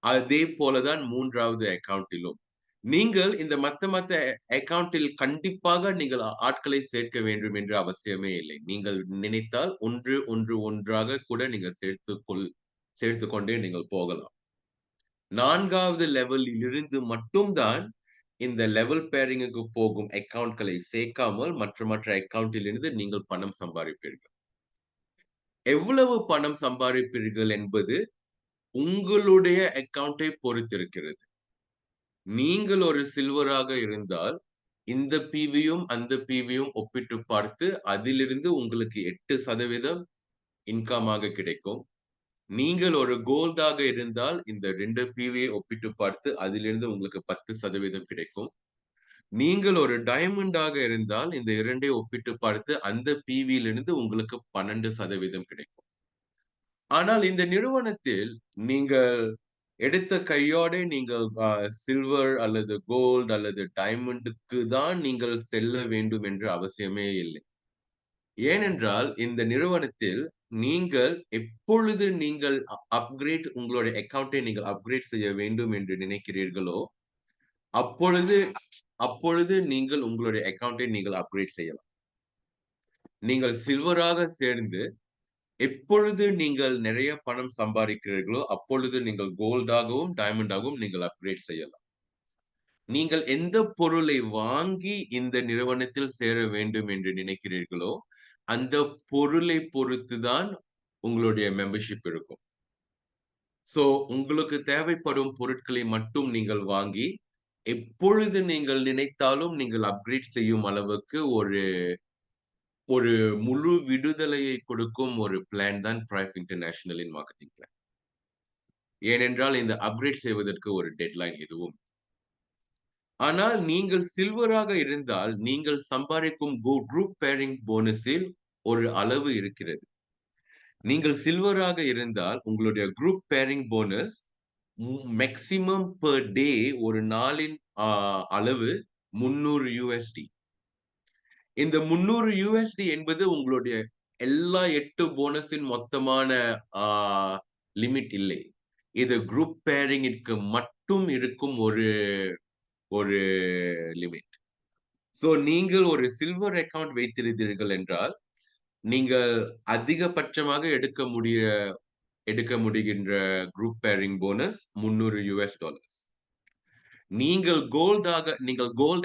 A: அதே போலதான் 3வது அக்கவுண்டிலும். நீங்கள் இந்த மத்த அக்கவுண்டில் கண்டிப்பாக நீங்கள் ஆட்களை சேர்க்க வேண்டும் என்ற அவசியமே இல்லை. நீங்கள் நினைத்தால் ஒன்றாக கூட நீங்கள் சேர்த்துக் கொண்டே நீங்கள் போகலாம். 4வது லெவலில் இருந்து மட்டும்தான் இந்த லெவல் பேரிங்குக்கு போகும் அக்கவுண்ட்களை சேர்க்காமல் மற்ற அக்கவுண்டில் இருந்து நீங்கள் பணம் சம்பாதிப்பீர்கள். எவ்வளவு பணம் சம்பாதிப்பீர்கள் என்பது உங்களுடைய அக்கவுண்டை பொறுத்திருக்கிறது. நீங்கள் ஒரு சில்வராக இருந்தால் இந்த பிவியும் அந்த பிவியும் ஒப்பிட்டு பார்த்து அதிலிருந்து உங்களுக்கு 8% இன்கமாக கிடைக்கும். நீங்கள் ஒரு கோல்டாக இருந்தால் இந்த 2 பிவியை ஒப்பிட்டு பார்த்து அதிலிருந்து உங்களுக்கு 10% கிடைக்கும். நீங்கள் ஒரு டைமண்டாக இருந்தால் இந்த 2ஐ ஒப்பிட்டு பார்த்து அந்த பிவியிலிருந்து உங்களுக்கு 12% கிடைக்கும். ஆனால் இந்த நிறுவனத்தில் நீங்கள் எடுத்த கையோடே நீங்கள் சில்வர் அல்லது கோல்ட் அல்லது டைமண்டுக்கு தான் நீங்கள் செல்ல வேண்டும் என்ற அவசியமே இல்லை. ஏனென்றால் இந்த நிறுவனத்தில் நீங்கள் எப்பொழுது நீங்கள் உங்களுடைய அக்கவுண்டை நீங்கள் அப்கிரேட் செய்ய வேண்டும் என்று நினைக்கிறீர்களோ அப்பொழுது நீங்கள் உங்களுடைய அக்கவுண்டை நீங்கள் அப்கிரேட் செய்யலாம். நீங்கள் சில்வராக சேர்ந்து எப்பொழுது நீங்கள் நிறைய பணம் சம்பாதிக்கிறீர்களோ அப்பொழுது நீங்கள் கோல்டாகவும் டைமண்டாகவும் நீங்கள் அப்கிரேட் செய்யலாம். நீங்கள் எந்த பொருளை வாங்கி இந்த நிறுவனத்தில் சேர வேண்டும் என்று நினைக்கிறீர்களோ அந்த பொருளை பொறுத்துதான் உங்களுடைய மெம்பர்ஷிப் இருக்கும். சோ உங்களுக்கு தேவைப்படும் பொருட்களை மட்டும் நீங்கள் வாங்கி எப்பொழுது நீங்கள் நினைத்தாலும் நீங்கள் அப்கிரேட் செய்யும் அளவுக்கு ஒரு முழு விடுதலையை கொடுக்கும் ஒரு பிளான் தான் பிரைஃப் இன்டர்நேஷனலின் மார்க்கெட்டிங் பிளான். ஏனென்றால் இந்த அப்கிரேட் செய்வதற்கு ஒரு டெட்லைன் எதுவும். ஆனால் நீங்கள் சில்வராக இருந்தால் நீங்கள் சம்பாதிக்கும் குரூப் பேரிங் போனஸில் ஒரு அளவு இருக்கிறது. நீங்கள் சில்வராக இருந்தால் உங்களுடைய group pairing bonus maximum per day ஒரு நாளின் அளவு $300. இந்த $300 என்பது உங்களுடைய எல்லா 8 போனஸின் மொத்தமான லிமிட் இல்லை. இது குரூப் பேரிங்கிற்கு மட்டும் இருக்கும் ஒரு லிமிட். சோ நீங்கள் ஒரு சில்வர் அக்கவுண்ட் வைத்திருந்தீர்கள் என்றால் நீங்கள் அதிகபட்சமாக எடுக்க முடிகின்ற குரூப் பேரிங் போனஸ் $300. நீங்கள் கோல்ட்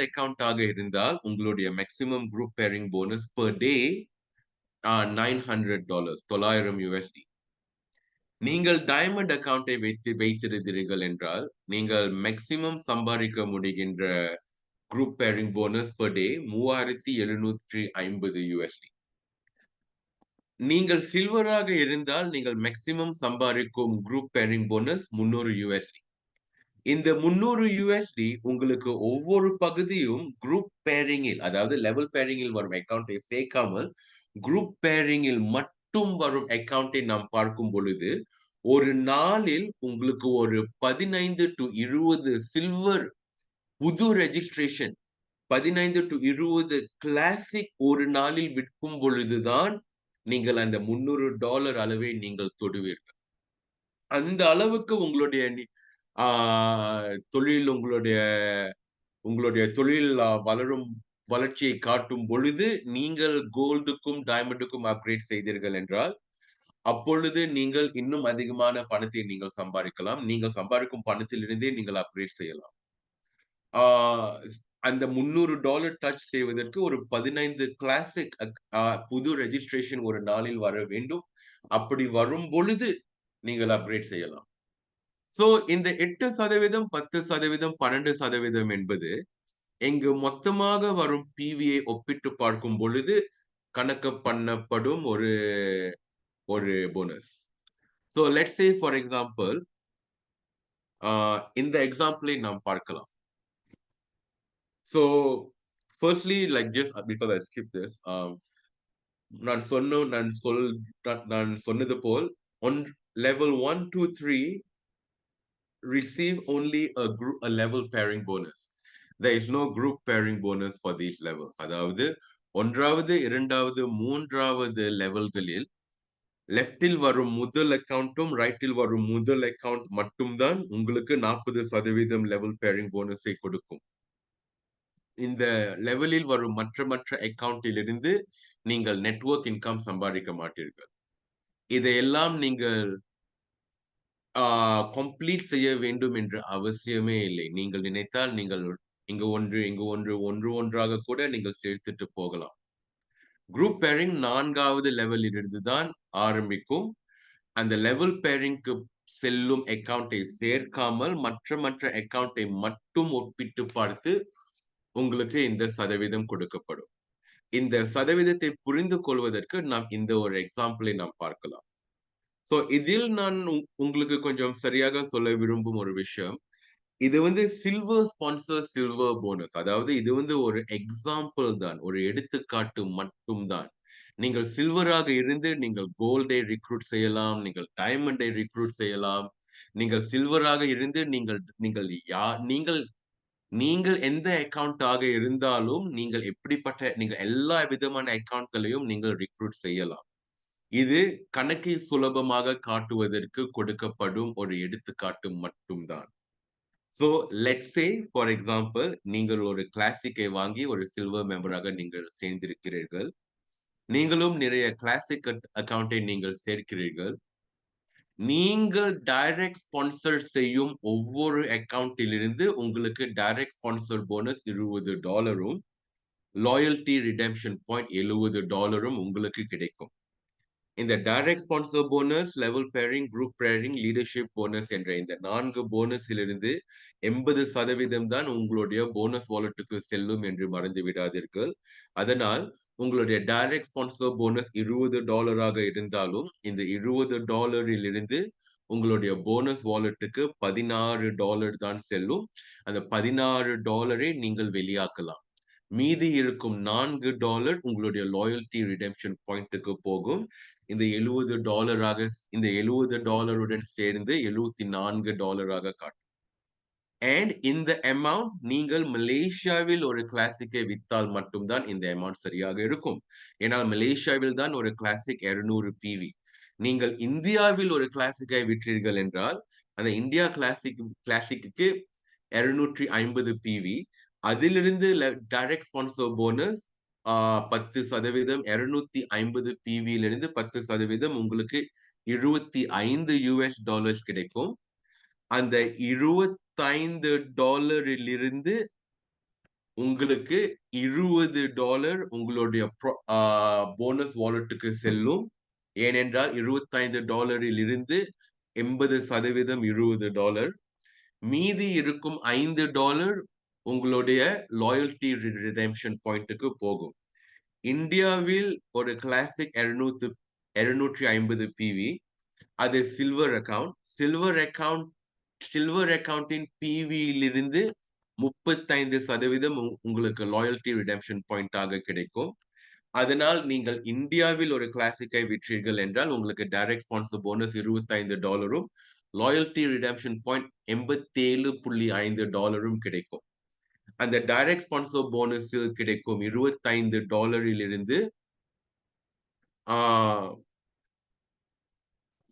A: அக்கவுண்ட் இருந்தால் உங்களுடைய maximum group pairing bonus per day $900 $900. நீங்கள் டைமண்ட் அக்கவுண்டை வைத்திருந்தீர்கள் என்றால் நீங்கள் மேக்ஸிமம் சம்பாதிக்க முடிகின்ற group pairing bonus per day $3750. நீங்கள் சில்வராக இருந்தால் நீங்கள் மேக்ஸிமம் சம்பாதிக்கும் குரூப் பேரிங் போனஸ் $300. இந்த $300 உங்களுக்கு ஒவ்வொரு பகுதியும் குரூப் பேரிங்கில் அதாவது லெவல் பேரிங்கில் வரும் அக்கவுண்டை சேர்க்காமல் குரூப் பேரிங்கில் மட்டும் வரும் அக்கவுண்டை நாம் பார்க்கும் பொழுது ஒரு நாளில் உங்களுக்கு ஒரு 15 to 20 சில்வர் புது ரெஜிஸ்ட்ரேஷன் 15 to 20 கிளாசிக் ஒரு நாளில் விற்கும் பொழுதுதான் நீங்கள் அந்த $300 அளவை நீங்கள் தொடுவீர்கள். அந்த அளவுக்கு உங்களுடைய தொழில் உங்களுடைய உங்களுடைய தொழில் வளரும் வளர்ச்சியை காட்டும் பொழுது நீங்கள் கோல்டுக்கும் டைமண்டுக்கும் அப்கிரேட் செய்தீர்கள் என்றால் அப்பொழுது நீங்கள் இன்னும் அதிகமான பணத்தை நீங்கள் சம்பாதிக்கலாம். நீங்கள் சம்பாதிக்கும் பணத்திலிருந்தே நீங்கள் அப்கிரேட் செய்யலாம். அந்த $300 டச் செய்வதற்கு ஒரு 15 கிளாசிக் புது ரெஜிஸ்ட்ரேஷன் ஒரு நாளில் வர வேண்டும். அப்படி வரும் பொழுது நீங்கள் அப்கிரேட் செய்யலாம். சோ இந்த 8%, 10%, 12% என்பது இங்கு மொத்தமாக வரும் பிவியை ஒப்பிட்டு பார்க்கும் பொழுது கணக்கு பண்ணப்படும் ஒரு bonus. So let's say for example, இந்த எக்ஸாம்பிளை நாம் பார்க்கலாம். So firstly, like just because I skipped this, நான் சொன்னது போல் on level 1, 2, 3 receive only a level pairing bonus. There is no group pairing bonus for these levels. அதாவது ஒன்றாவது, இரண்டாவது, மூன்றாவது லெவல்களில் லெஃப்டில் வரும் முதல் அக்கவுண்டும் ரைட்டில் வரும் முதல் அக்கவுண்ட் மட்டும்தான் உங்களுக்கு 40% லெவல் பேரிங் போனஸை கொடுக்கும். இந்த லெவலில் வரும் மற்ற அக்கவுண்டிலிருந்து நீங்கள் நெட்வொர்க் இன்கம் சம்பாதிக்க மாட்டீர்கள். இதையெல்லாம் நீங்கள் கம்ப்ளீட் செய்ய வேண்டும் என்ற அவசியமே இல்லை. நீங்கள் நினைத்தால் நீங்கள் இங்கு ஒன்றாக கூட நீங்கள் சேர்த்துட்டு போகலாம். குரூப் பேரிங் 4வது லெவலில் இருந்து தான் ஆரம்பிக்கும். அந்த லெவல் பேரிங்க்கு செல்லும் அக்கவுண்டை சேர்க்காமல் மற்ற அக்கவுண்டை மட்டும் ஒப்பிட்டு பார்த்து உங்களுக்கு இந்த சதவீதம் கொடுக்கப்படும். இந்த சதவீதத்தை புரிந்து கொள்வதற்கு நாம் இந்த ஒரு எக்ஸாம்பிளை நாம் பார்க்கலாம். சோ இதில் நான் உங்களுக்கு கொஞ்சம் சரியாக சொல்ல விரும்பும் ஒரு விஷயம், இது சில்வர் ஸ்பான்சர் சில்வர் போனஸ். அதாவது இது ஒரு எக்ஸாம்பிள் தான், ஒரு எடுத்துக்காட்டு மட்டும் தான். நீங்கள் சில்வராக இருந்து நீங்கள் கோல்டை ரிக்ரூட் செய்யலாம், நீங்கள் டைமண்டை ரிக்ரூட் செய்யலாம். நீங்கள் சில்வராக இருந்து நீங்கள் எந்த அக்கவுண்ட் ஆக இருந்தாலும் நீங்கள் எல்லா விதமான அக்கவுண்ட்களையும் நீங்கள் ரிக்ரூட் செய்யலாம். இது கணக்கை சுலபமாக காட்டுவதற்கு கொடுக்கப்படும் ஒரு எடுத்துக்காட்டு மட்டும்தான். So let's say for example, நீங்கள் ஒரு கிளாசிக்கை வாங்கி ஒரு சில்வர் மெம்பராக நீங்கள் சேர்ந்திருக்கிறீர்கள். நீங்களும் நிறைய கிளாசிக் அக்கவுண்டை நீங்கள் சேர்க்கிறீர்கள். நீங்கள் டைரக்ட் ஸ்பான்சர் செய்யும் ஒவ்வொரு அக்கவுண்டிலிருந்து உங்களுக்கு direct sponsor bonus $20, loyalty redemption point $70 உங்களுக்கு கிடைக்கும். இந்த direct sponsor bonus, level pairing, group pairing, leadership bonus என்ற இந்த 4 போனஸிலிருந்து 80% தான் உங்களுடைய போனஸ் வாலெட்டுக்கு செல்லும் என்று மறந்து விடாதீர்கள். அதனால் உங்களுடைய டைரக்ட் ஸ்பான்சர் போனஸ் $20 இருந்தாலும் இந்த $20 இருந்து உங்களுடைய போனஸ் வாலெட்டுக்கு $16 தான் செல்லும். அந்த $16 நீங்கள் வெளியாக்கலாம். மீதி இருக்கும் $4 உங்களுடைய லாயல்டி ரிடெம்ஷன் பாயிண்ட்டுக்கு போகும். இந்த $70 சேர்ந்து $74 காட்டும். அண்ட் இந்த அமௌண்ட் நீங்கள் மலேசியாவில் ஒரு கிளாசிக்கை வித்தால் மட்டும்தான் இந்த அமௌண்ட் சரியாக இருக்கும். ஏனால் மலேசியாவில் தான் ஒரு கிளாசிக் 200 பிவி. நீங்கள் இந்தியாவில் ஒரு கிளாசிக்கை விற்றீர்கள் என்றால் அந்த இந்தியா கிளாசிக்கு 250 பிவி. அதிலிருந்து டைரக்ட் ஸ்பான்சர் போனஸ் 10%, 250 பிவியிலிருந்து 10% உங்களுக்கு $25 கிடைக்கும். அந்த $25 உங்களுக்கு $20 உங்களுடைய போனஸ் வாலெட்டுக்கு செல்லும். ஏனென்றால் $25 80% $20. மீதி இருக்கும் $5 உங்களுடைய லாயல்டி ரிடெம்ஷன் பாயிண்ட்டுக்கு போகும். இந்தியாவில் ஒரு கிளாசிக் 250 பிவி, அது சில்வர் அக்கவுண்ட். சில்வர் அக்கவுண்டின் பிவியிலிருந்து 35% உங்களுக்கு லாயல்டி ரிடெம்ஷன் பாயிண்டாக கிடைக்கும். அதனால் நீங்கள் இந்தியாவில் ஒரு கிளாசிக்கை விற்றீர்கள் என்றால் உங்களுக்கு direct sponsor bonus $25, loyalty redemption point $87.5 கிடைக்கும். அந்த டைரக்ட் ஸ்பான்சர் போனஸில் கிடைக்கும் $25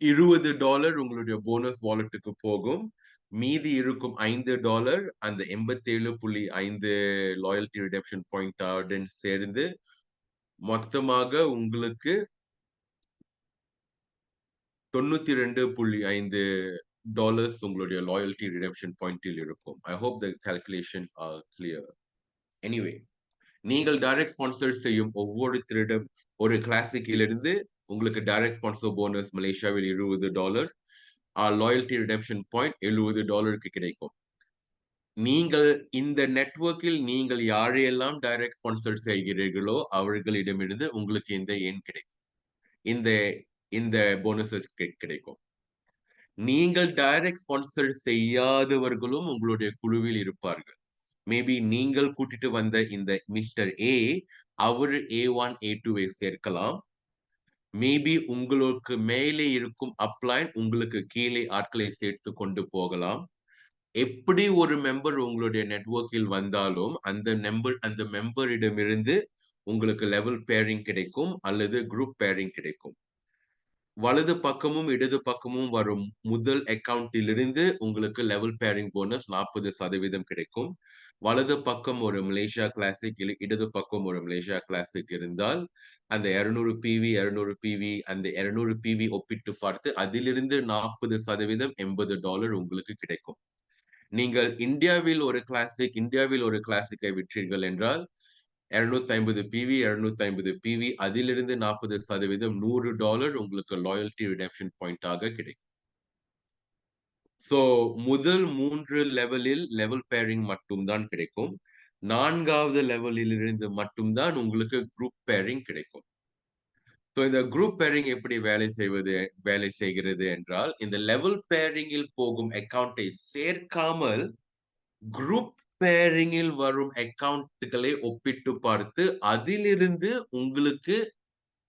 A: $20 உங்களுடைய போனஸ் வாலெட்டுக்கு போகும். மீதி இருக்கும் $5 அந்த 87.5 லாயல்டி ரிடெம்ஷன் பாயிண்ட் சேர்ந்து மொத்தமாக உங்களுக்கு $92.5 உங்களுடைய லாயல்டி ரிடெம்ஷன் பாயிண்டில் இருக்கும். I hope the calculations R clear. Anyway, நீங்கள் டைரக்ட் ஸ்பான்சர் செய்யும் ஒவ்வொருத்தரிடம் ஒரு கிளாசிக்கிலிருந்து உங்களுக்கு டைரக்ட் ஸ்பான்சர் போனஸ் மலேசியாவில் $20, லாயல்டி ரிடெம்ஷன் பாயிண்ட் $70 கிடைக்கும். நீங்கள் இந்த நெட்வொர்க்கில் நீங்கள் யாரையெல்லாம் டைரக்ட் ஸ்பான்சர் செய்கிறீர்களோ அவர்களிடமிருந்து உங்களுக்கு இந்த எண் கிடைக்கும், இந்த இந்த போனஸஸ் கிடைக்கும். நீங்கள் டைரக்ட் ஸ்பான்சர் செய்யாதவர்களும் உங்களுடைய குழுவில் இருப்பார்கள். மேபி நீங்கள் கூட்டிட்டு வந்த இந்த mister A our A1 A2 சேர்க்கலாம். மேபி உங்களுக்கு மேலே இருக்கும் அப்லைன் உங்களுக்கு கீழே ஆட்களை சேர்த்து கொண்டு போகலாம். எப்படி ஒரு மெம்பர் உங்களுடைய நெட்வொர்க்கில் வந்தாலும் அந்த மெம்பரிடமிருந்து உங்களுக்கு லெவல் பேரிங் கிடைக்கும் அல்லது குரூப் பேரிங் கிடைக்கும். வலது பக்கமும் இடது பக்கமும் வரும் முதல் அக்கவுண்டிலிருந்து உங்களுக்கு லெவல் பேரிங் போனஸ் 40% கிடைக்கும். வலது பக்கம் ஒரு மலேசியா கிளாசிக், இடது பக்கம் ஒரு மலேசியா கிளாசிக் இருந்தால் அந்த 200 PV அந்த 200 PV ஒப்பிட்டு பார்த்து அதிலிருந்து 40% $80 உங்களுக்கு கிடைக்கும். நீங்கள் இந்தியாவில் ஒரு கிளாசிக்கை விற்றீர்கள் என்றால் 250 PV அதிலிருந்து 40% $100 உங்களுக்கு லாயல்டி ரிடெம்ஷன் பாயிண்டாக கிடைக்கும். சோ முதல் 3 லெவலில் லெவல் பேரிங் மட்டும்தான் கிடைக்கும். 4வது லெவலில் இருந்து மட்டும்தான் உங்களுக்கு குரூப் பேரிங் கிடைக்கும். சோ இந்த குரூப் பேரிங் எப்படி வேலை செய்கிறது என்றால், இந்த லெவல் பேரிங்கில் போகும் அக்கவுண்டை சேர்க்காமல் குரூப் பேரிங்கில் வரும் அக்கவுண்ட்களை ஒப்பிட்டு பார்த்து அதிலிருந்து உங்களுக்கு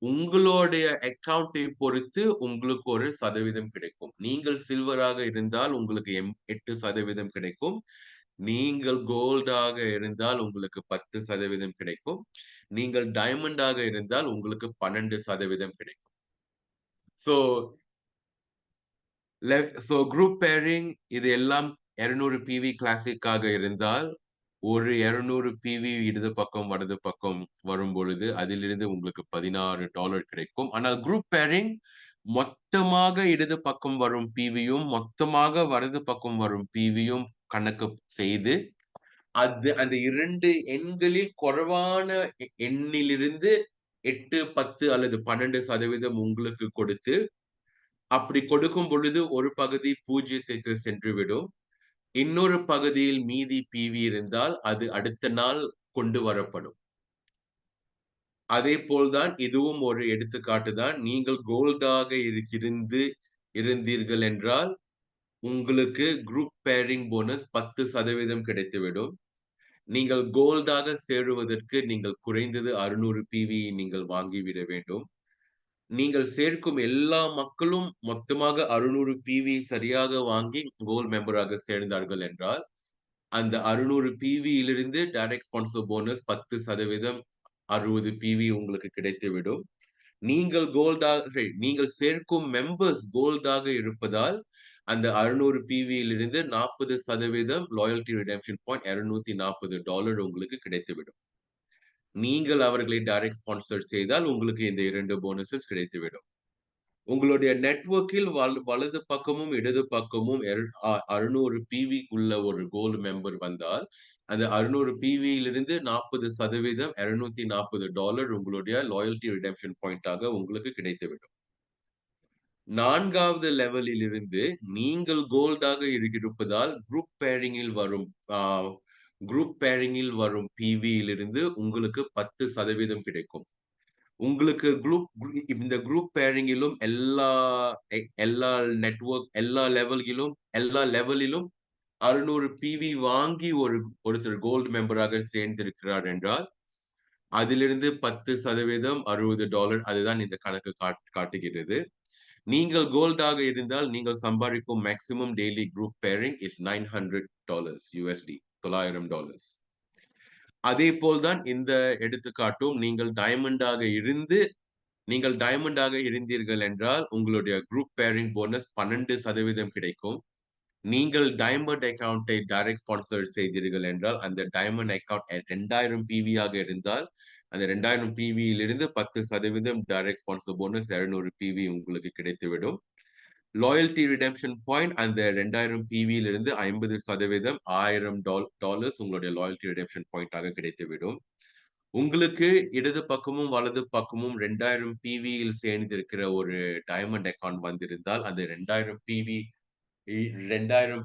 A: உங்களுடைய அக்கவுண்டை பொறுத்து உங்களுக்கு ஒரு சதவீதம் கிடைக்கும். நீங்கள் சில்வராக இருந்தால் உங்களுக்கு 8% கிடைக்கும். நீங்கள் கோல்டாக இருந்தால் உங்களுக்கு 10% கிடைக்கும். நீங்கள் டைமண்டாக இருந்தால் உங்களுக்கு 12% கிடைக்கும். சோ குரூப் பேரிங் இது எல்லாம் 200 PV கிளாசிக்காக இருந்தால் ஒரு 200 PV இடது பக்கம் வலது பக்கம் வரும் பொழுது அதிலிருந்து உங்களுக்கு $16 கிடைக்கும். ஆனால் குரூப் பேரிங் மொத்தமாக இடது பக்கம் வரும் PVயும் மொத்தமாக வலது பக்கம் வரும் PVயும் கணக்கு செய்து அந்த 2 எண்களில் குறைவான எண்ணிலிருந்து 8, 10 அல்லது 12% உங்களுக்கு கொடுத்து, அப்படி கொடுக்கும் பொழுது ஒரு பகுதி 0க்கு சென்றுவிடும். இன்னொரு பகுதியில் மீதி PV இருந்தால் அது அடுத்த நாள் கொண்டு வரப்படும். அதே போல்தான் இதுவும் ஒரு எடுத்துக்காட்டு தான். நீங்கள் கோல்டாக இருந்தீர்கள் என்றால் உங்களுக்கு குரூப் பேரிங் போனஸ் 10% கிடைத்துவிடும். நீங்கள் கோல்டாக சேருவதற்கு நீங்கள் குறைந்தது 600 PV நீங்கள் வாங்கிவிட வேண்டும். நீங்கள் சேர்க்கும் எல்லா மக்களும் மொத்தமாக 600 PV சரியாக வாங்கி கோல்ட் மெம்பராக சேர்ந்தார்கள் என்றால் அந்த 600 PVயிலிருந்து டைரக்ட் ஸ்பான்சர் போனஸ் 10% 60 PV உங்களுக்கு கிடைத்துவிடும். நீங்கள் சேர்க்கும் மெம்பர்ஸ் கோல்டாக இருப்பதால் அந்த 600 PVயிலிருந்து 40% லாயல்டி ரிடெம்ஷன் பாயிண்ட் $240 உங்களுக்கு கிடைத்துவிடும். நீங்கள் அவர்களை டைரக்ட் ஸ்பான்சர் செய்தால் உங்களுக்கு இந்த 2 போனஸஸ் கிடைத்துவிடும். உங்களுடைய நெட்வொர்க்கில் வலது பக்கமும் இடது பக்கமும் 600 PV உள்ள ஒரு கோல்டு மெம்பர் வந்தால் அந்த 600 PVயிலிருந்து 40% $240 உங்களுடைய லாயல்டி ரிடெம்ஷன் பாயிண்டாக உங்களுக்கு கிடைத்துவிடும். 4வது லெவலில் இருந்து நீங்கள் கோல்டாக இருப்பதால் குரூப் பேரிங்கில் வரும் PVயிலிருந்து உங்களுக்கு 10% கிடைக்கும். உங்களுக்கு இந்த குரூப் பேரிங்கிலும் எல்லா லெவலிலும் 600 PV வாங்கி ஒருத்தர் கோல்டு மெம்பராக சேர்ந்திருக்கிறார் என்றால் அதிலிருந்து 10% $60 அதுதான் இந்த கணக்கு காட்டுகிறது. நீங்கள் கோல்டாக இருந்தால் நீங்கள் சம்பாதிக்கும் maximum daily group pairing is $900 USD $900. அதே போல்தான் இந்த எடுத்துக்காட்டும். நீங்கள் டைமண்டாக இருந்தீர்கள் என்றால் உங்களுடைய குரூப் பேரிங் போனஸ் 12% கிடைக்கும். நீங்கள் டைமண்ட் அக்கவுண்டை டைரக்ட் ஸ்பான்சர் செய்தீர்கள் என்றால் அந்த டைமண்ட் அக்கவுண்ட் 2000 பிவி ஆக இருந்தால் அந்த 2000 பிவியிலிருந்து 10% டைரக்ட் ஸ்பான்சர் போனஸ் 200 பிவி உங்களுக்கு கிடைத்துவிடும். லாயல்டி ரிடெம்ஷன் பாயிண்ட் அந்த 2000 பிவியிலிருந்து 50% $1000 உங்களுடைய லாயல்டி ரிடெம்ஷன் பாயிண்டாக கிடைத்துவிடும். உங்களுக்கு இடது பக்கமும் வலது பக்கமும் 2000 பிவியில் சேர்ந்திருக்கிற ஒரு டைமண்ட் அக்கவுண்ட் வந்திருந்தால் அந்த 2000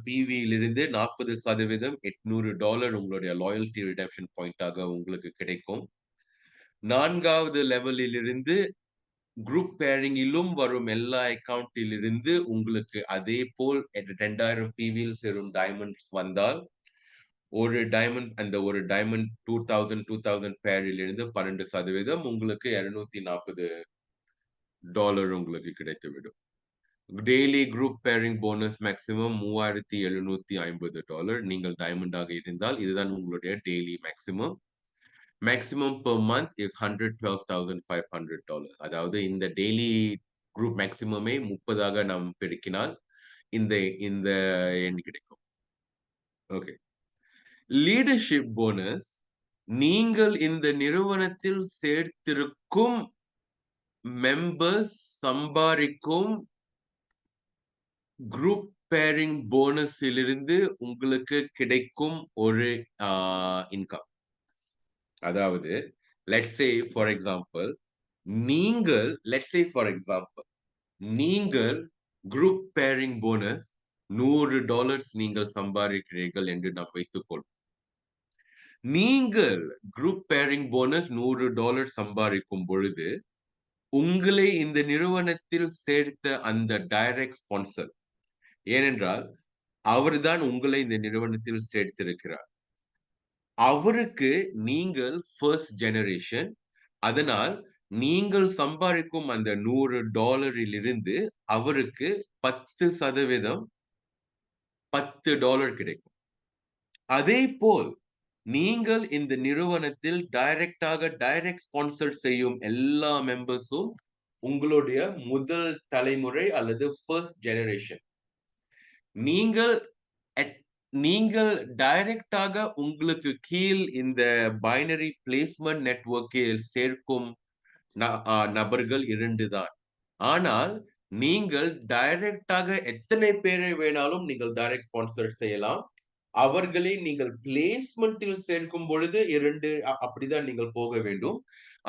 A: பிவியிலிருந்து 40% $800 உங்களுடைய லாயல்டி ரிடெம்ஷன் பாயிண்டாக உங்களுக்கு கிடைக்கும். 4வது லெவலில் இருந்து குரூப் பேரிங்கிலும் வரும் எல்லா அக்கவுண்டிலிருந்து உங்களுக்கு அதே போல் 2000 பிவியில் சேரும் டைமண்ட்ஸ் வந்தால் ஒரு டைமண்ட் 2000 பேரில் இருந்து 12% உங்களுக்கு $240 உங்களுக்கு கிடைத்துவிடும். Daily group pairing bonus maximum $3750. நீங்கள் டைமண்டாக இருந்தால் இதுதான் உங்களுடைய daily maximum. Maximum per month is $112,500. அதாவது இந்த டெய்லி குரூப் மேக்ஸிமமே 30ஆக நாம் பெருக்கினால் இந்த இந்த எண் கிடைக்கும். ஓகே. லீடர்ஷிப் போனஸ் நீங்கள் இந்த நிறுவனத்தில் சேர்த்திருக்கும் மெம்பர்ஸ் சம்பாதிக்கும் குரூப் பேரிங் போனஸிலிருந்து உங்களுக்கு கிடைக்கும் ஒரு இன்கம். அதாவது லெட்ஸ் சே ஃபார் எக்ஸாம்பிள் நீங்கள் குரூப் பேரிங் போனஸ் $100 நீங்கள் சம்பாதிக்கிறீர்கள் என்று நாம் வைத்துக்கொள்வோம். நீங்கள் குரூப் பேரிங் போனஸ் $100 சம்பாதிக்கும் பொழுது உங்களை இந்த நிறுவனத்தில் சேர்த்த அந்த டைரக்ட் ஸ்பான்சர், ஏனென்றால் அவர்தான் உங்களை இந்த நிறுவனத்தில் சேர்த்திருக்கிறார். அவருக்கு நீங்கள் ஃபர்ஸ்ட் ஜெனரேஷன். அதனால் நீங்கள் சம்பாதிக்கும் அந்த $100 அவருக்கு 10% $10 கிடைக்கும். அதே போல் நீங்கள் இந்த நிறுவனத்தில் டைரக்ட் ஸ்பான்சர் செய்யும் எல்லா மெம்பர்ஸும் உங்களுடைய முதல் தலைமுறை அல்லது ஃபர்ஸ்ட் ஜெனரேஷன். நீங்கள் டைரக்டாக உங்களுக்கு கீழ் இந்த பைனரி பிளேஸ்மெண்ட் நெட்வொர்க்கில் சேர்க்கும் நபர்கள் 2 தான். ஆனால் நீங்கள் டைரக்டாக எத்தனை பேரை வேணாலும் நீங்கள் டைரக்ட் ஸ்பான்சர் செய்யலாம். அவர்களை நீங்கள் பிளேஸ்மெண்டில் சேர்க்கும் பொழுது 2 அப்படிதான் நீங்கள் போக வேண்டும்.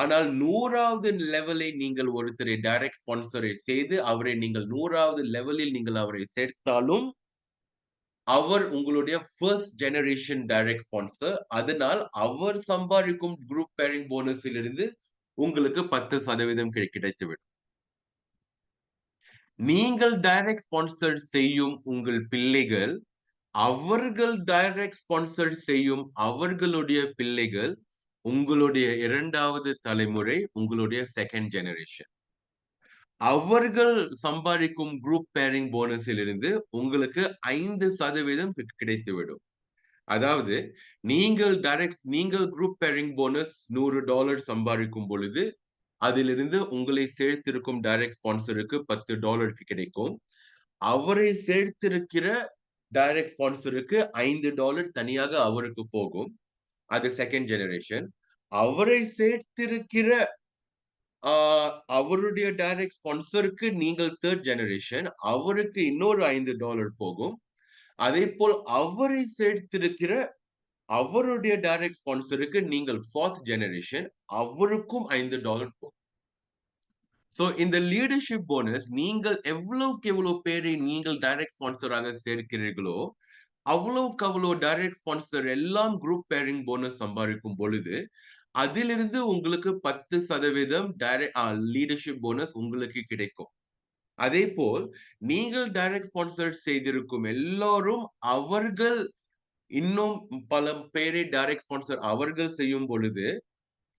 A: ஆனால் 100வது லெவலை நீங்கள் ஒருத்தரை டைரக்ட் ஸ்பான்சரை செய்து அவரை நீங்கள் 100வது லெவலில் நீங்கள் அவரை சேர்த்தாலும் அவர் உங்களுடைய ஃபர்ஸ்ட் ஜெனரேஷன் டைரக்ட் ஸ்பான்சர். அதனால் அவர் சம்பாதிக்கும் குரூப் பேரிங் போனஸிலிருந்து உங்களுக்கு 10% கிடைத்துவிடும். நீங்கள் டைரக்ட் ஸ்பான்சர் செய்யும் உங்கள் பிள்ளைகள் அவர்கள் டைரக்ட் ஸ்பான்சர் செய்யும் அவர்களுடைய பிள்ளைகள் உங்களுடைய 2வது தலைமுறை, உங்களுடைய செகண்ட் ஜெனரேஷன். அவர்கள் சம்பாதிக்கும் குரூப் பேரிங் போனஸிலிருந்து உங்களுக்கு 5% கிடைத்துவிடும். அதாவது நீங்கள் குரூப் பேரிங் போனஸ் $100 சம்பாதிக்கும் பொழுது அதிலிருந்து உங்களை சேர்த்திருக்கும் டைரக்ட் ஸ்பான்சருக்கு $10 கிடைக்கும். அவரை சேர்த்திருக்கிற டைரக்ட் ஸ்பான்சருக்கு $5 தனியாக அவருக்கு போகும். அது செகண்ட் ஜெனரேஷன். அவரை சேர்த்திருக்கிற அவருடைய டைரக்ட் ஸ்பான்சருக்கு நீங்கள் தேர்ட் ஜெனரேஷன். அவருக்கு இன்னொரு $5 போகும். அதே போல் அவரை சேர்த்திருக்கிற அவருடைய டைரக்ட் ஸ்பான்சருக்கு நீங்கள் ஃபோர்த் ஜெனரேஷன். அவருக்கும் $5 போகும். சோ இந்த லீடர்ஷிப் போனஸ் நீங்கள் எவ்வளவுக்கு எவ்வளவு பேரை நீங்கள் டைரக்ட் ஸ்பான்சராக சேர்க்கிறீர்களோ அவ்வளவுக்கு அவ்வளவு டைரக்ட் ஸ்பான்சர் எல்லாம் குரூப் பேரிங் போனஸ் சம்பாதிக்கும் பொழுது அதிலிருந்து உங்களுக்கு 10% லீடர்ஷிப் போனஸ் உங்களுக்கு கிடைக்கும். அதே போல் நீங்கள் டைரக்ட் ஸ்பான்சர் செய்திருக்கும் எல்லாரும் அவர்கள் இன்னும் பல பேரை டைரக்ட் ஸ்பான்சர் அவர்கள் செய்யும் பொழுது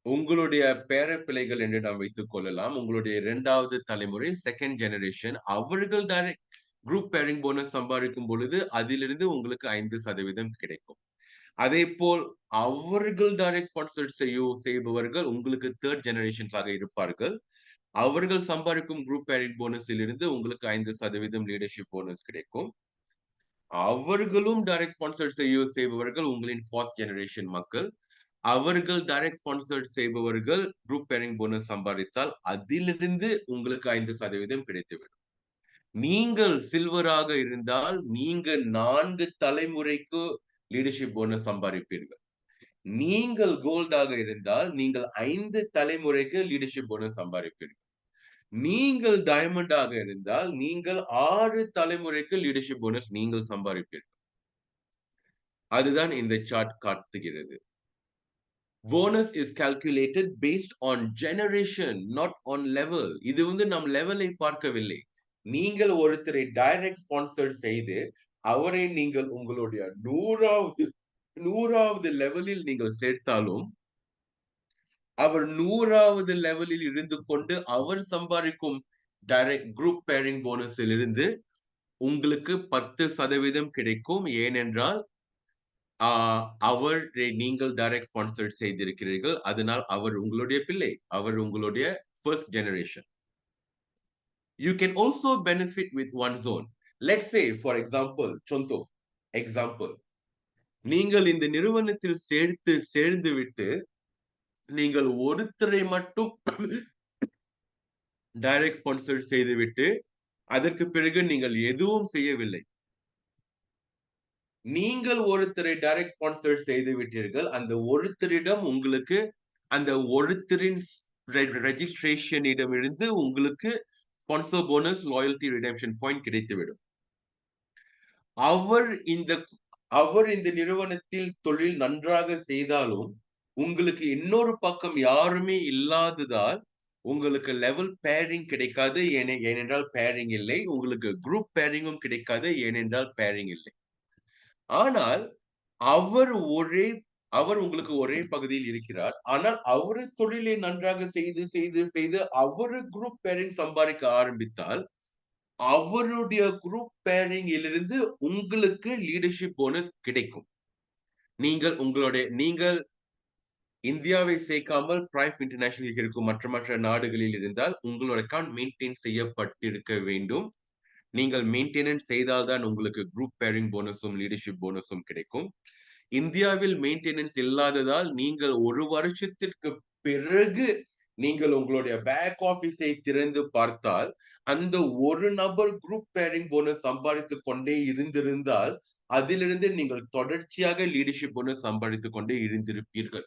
A: உங்களுடைய பேர பிள்ளைகள் என்று நாம் வைத்துக் கொள்ளலாம். உங்களுடைய 2வது தலைமுறை செகண்ட் ஜெனரேஷன் அவர்கள் டைரக்ட் குரூப் பேரிங் போனஸ் சம்பாதிக்கும் பொழுது அதிலிருந்து உங்களுக்கு 5% கிடைக்கும். அதே போல் அவர்கள் டைரக்ட் ஸ்பான்சர் செய்பவர்கள் உங்களுக்கு தேர்ட் ஜெனரேஷன்ஸாக இருப்பார்கள். அவர்கள் சம்பாதிக்கும் குரூப் பேரிங் போனஸில் இருந்து உங்களுக்கு 5% லீடர்ஷிப் போனஸ் கிடைக்கும். அவர்களும் டைரக்ட் ஸ்பான்சர் செய்பவர்கள் உங்களின் ஃபோர்த் ஜெனரேஷன் மக்கள். அவர்கள் டைரக்ட் ஸ்பான்சர் செய்பவர்கள் குரூப் பேரிங் போனஸ் சம்பாதித்தால் அதிலிருந்து உங்களுக்கு 5% கிடைத்துவிடும். நீங்கள் சில்வராக இருந்தால் நீங்க 4 தலைமுறைக்கு லீடர்ஷிப் போனஸ் சம்பாதிப்பீர்கள். நீங்கள் கோல்டாக இருந்தால் நீங்கள் 5 தலைமுறைக்கு லீடர்ஷிப் போனஸ் சம்பாதிப்பீர்கள். நீங்கள் டைமண்டாக இருந்தால் நீங்கள் 6 தலைமுறைக்கு லீடர்ஷிப் போனஸ் நீங்கள் சம்பாதிப்பீர்கள். அதுதான் இந்த சார்ட் காட்டுகிறது. Bonus is calculated based on generation, not on level. இது நம் லெவலை பார்க்கவில்லை. நீங்கள் ஒருத்தரை டைரக்ட் ஸ்பான்சர் செய்து அவரை நீங்கள் உங்களுடைய 100வது லெவலில் நீங்கள் சேர்த்தாலும் அவர் 100வது லெவலில் இருந்து கொண்டு அவர் சம்பாதிக்கும் டைரக்ட் குரூப் பேரிங் போனஸில் இருந்து உங்களுக்கு 10% கிடைக்கும். ஏனென்றால் அவரை நீங்கள் டைரக்ட் ஸ்பான்சர் செய்திருக்கிறீர்கள். அதனால் அவர் உங்களுடைய பிள்ளை. அவர் உங்களுடைய first generation. You can also benefit with one's own. Let's say, for example, Chonto, example. நீங்கள் இந்த நிறுவனத்தில் சேர்ந்து விட்டு நீங்கள் ஒருத்தரை மட்டும் டைரக்ட் ஸ்பான்சர் செய்துவிட்டு அதற்கு பிறகு நீங்கள் எதுவும் செய்யவில்லை. நீங்கள் ஒருத்தரை டைரக்ட் ஸ்பான்சர் செய்து விட்டீர்கள். அந்த ஒருத்தரிடம் உங்களுக்கு அந்த ஒருத்தரின் ரெஜிஸ்ட்ரேஷனிடம் இருந்து உங்களுக்கு sponsor bonus, loyalty, redemption point கிடைத்துவிடும். அவர் இந்த நிறுவனத்தில் தொழில் நன்றாக செய்தாலும் உங்களுக்கு இன்னொரு பக்கம் யாருமே இல்லாததால் உங்களுக்கு லெவல் பேரிங் கிடைக்காது. ஏனென்றால் பேரிங் இல்லை. உங்களுக்கு குரூப் பேரிங்கும் கிடைக்காது. ஏனென்றால் பேரிங் இல்லை. ஆனால் அவர் உங்களுக்கு ஒரே பகுதியில் இருக்கிறார். ஆனால் அவரு தொழிலை நன்றாக செய்து அவரு குரூப் பேரிங் சம்பாதிக்க ஆரம்பித்தால் அவருடைய குரூப் பேரிங் இலிருந்து உங்களுக்கு லீடர்ஷிப் போனஸ் கிடைக்கும். நீங்கள் இந்தியாவை சேர்க்காமல் பிரைம் இன்டர்நேஷனல் இருக்கும் மற்ற நாடுகளில் இருந்தால் உங்களோட அக்கௌண்ட் மெயின்டைன் செய்யப்பட்டிருக்க வேண்டும். நீங்கள் மெயின்டெனன்ஸ் செய்தால்தான் உங்களுக்கு குரூப் பேரிங் போனஸும் லீடர்ஷிப் போனஸும் கிடைக்கும். இந்தியாவில் மெயின்டெனன்ஸ் இல்லாததால் நீங்கள் ஒரு வருஷத்திற்கு பிறகு நீங்கள் உங்களுடைய பேக் ஆபீஸை திறந்து பார்த்தால் அந்த ஒரு நபர் குரூப் பேரிங் போனஸ் சம்பாதித்துக் கொண்டே இருந்திருந்தால் அதிலிருந்து நீங்கள் தொடர்ச்சியாக லீடர்ஷிப் போனஸ் சம்பாதித்துக் கொண்டே இருந்திருப்பீர்கள்.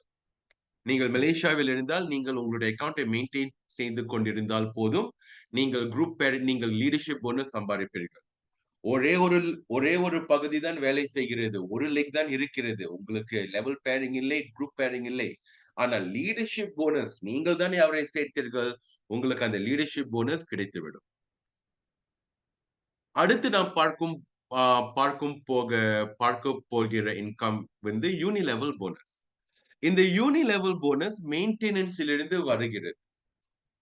A: நீங்கள் மலேசியாவில் இருந்தால் நீங்கள் உங்களுடைய அக்கௌண்டை மெயின்டைன் செய்து கொண்டிருந்தால் போதும், நீங்கள் லீடர்ஷிப் போனஸ் சம்பாதிப்பீர்கள். ஒரே ஒரு பகுதி தான் வேலை செய்கிறது. ஒரு லெக் தான் இருக்கிறது. உங்களுக்கு லெவல் பேரிங் இல்லை, குரூப் பேரிங் இல்லை. ஆனால் லீடர்ஷிப் போனஸ் நீங்கள் தானே அவரை சேர்த்தீர்கள். உங்களுக்கு அந்த லீடர்ஷிப் போனஸ் கிடைத்துவிடும். அடுத்து நாம் பார்க்க போகிற இன்கம் யூனி லெவல் போனஸ். இந்த யூனி லெவல் போனஸ் மெயின்டெனன்ஸில் இருந்து வருகிறது.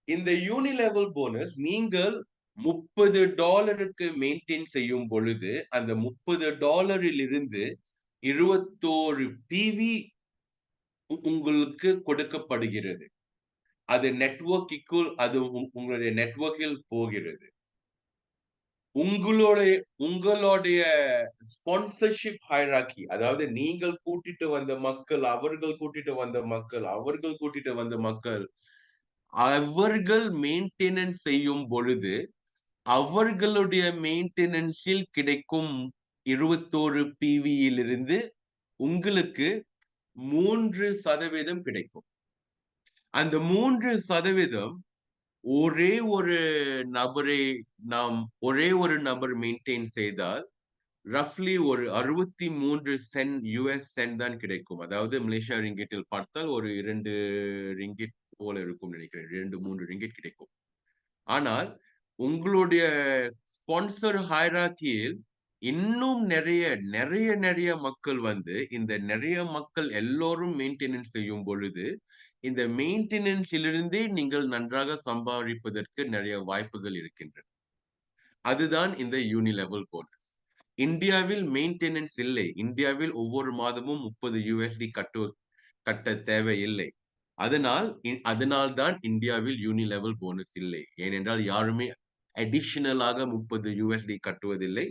A: இந்த யூனி லெவல் போனஸ் நீங்கள் $30 மெயின்டைன் செய்யும் பொழுது அந்த $30 இருந்து 21 PV உங்களுக்கு கொடுக்கப்படுகிறது. அது நெட்வொர்க்குள் உங்களுடைய நெட்வொர்க்கில் போகிறது. உங்களுடைய ஸ்பான்சர்ஷிப் ஹைரார்கி, அதாவது நீங்கள் கூட்டிட்டு வந்த மக்கள், அவர்கள் கூட்டிட்டு வந்த மக்கள், அவர்கள் கூட்டிட்டு வந்த மக்கள், அவர்கள் மெயின்டெனன்ஸ் செய்யும் பொழுது அவர்களுடைய மெயின்டெனன்ஸில் கிடைக்கும் 21 PVயிலிருந்து உங்களுக்கு 3% கிடைக்கும். அந்த 3% ஒரே ஒரு நபர் மெயின்டைன் செய்தால் ரஃப்லி ஒரு 63 சென்ட் யுஎஸ் சென்ட் தான் கிடைக்கும். அதாவது மலேசியா ரிங்கிட்டில் பார்த்தால் ஒரு 2 ரிங்கிட் போல இருக்கும் நினைக்கிறேன். 2-3 ரிங்கிட் கிடைக்கும். ஆனால் உங்களுடைய ஸ்பான்சர் ஹைரார்கியில் இன்னும் நிறைய மக்கள் இந்த நிறைய மக்கள் எல்லோரும் மெயின்டெனன்ஸ் செய்யும் பொழுது இந்த மெயின்டெனன்ஸிலிருந்தே நீங்கள் நன்றாக சம்பாதிப்பதற்கு நிறைய வாய்ப்புகள் இருக்கின்றன. அதுதான் இந்த யூனி லெவல் போனஸ். இந்தியாவில் மெயின்டெனன்ஸ் இல்லை. இந்தியாவில் ஒவ்வொரு மாதமும் 30 USD கட்ட தேவையில்லை. அதனால் தான் இந்தியாவில் யூனிலெவல் போனஸ் இல்லை. ஏனென்றால் யாருமே அடிஷனலாக 30 USD கட்டுவதில்லை.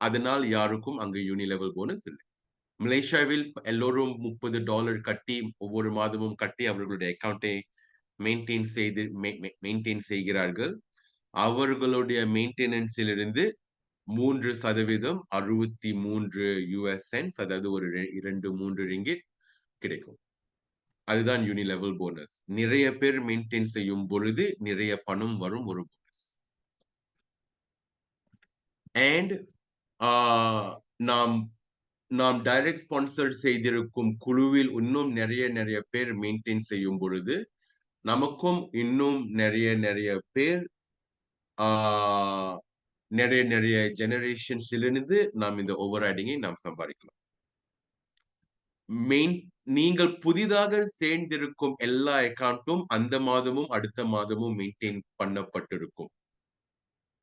A: அதனால் யாருக்கும் அங்கு யூனிலெவல் போனஸ் இல்லை. மலேசியாவில் எல்லோரும் $30 கட்டி ஒவ்வொரு மாதமும் கட்டி அவர்களுடைய அக்கவுண்டை மெயின்டைன் செய்கிறார்கள். அவர்களுடைய மெயின்டெனன்ஸிலிருந்து 3% 63 US சென்ட்ஸ், அதாவது ஒரு 2-3 ரிங்கிட் கிடைக்கும். அதுதான் யூனிலெவல் போனஸ். நிறைய பேர் மெயின்டைன் செய்யும் பொழுது நிறைய பணம் வரும் ஒரு போனஸ். அண்ட் நாம் நாம் டைரக்ட் ஸ்பான்சர் செய்திருக்கும் குழுவில் இன்னும் நிறைய பேர் மெயின்டைன் செய்யும் பொழுது நமக்கும் இன்னும் நிறைய பேர் நிறைய ஜெனரேஷன்ஸிலிருந்து நாம் இந்த ஓவர் ரைடிங்கை நாம் சம்பாதிக்கலாம். நீங்கள் புதிதாக சேர்ந்திருக்கும் எல்லா அக்கவுண்டும் அந்த மாதமும் அடுத்த மாதமும் மெயின்டைன் பண்ணப்பட்டிருக்கும்.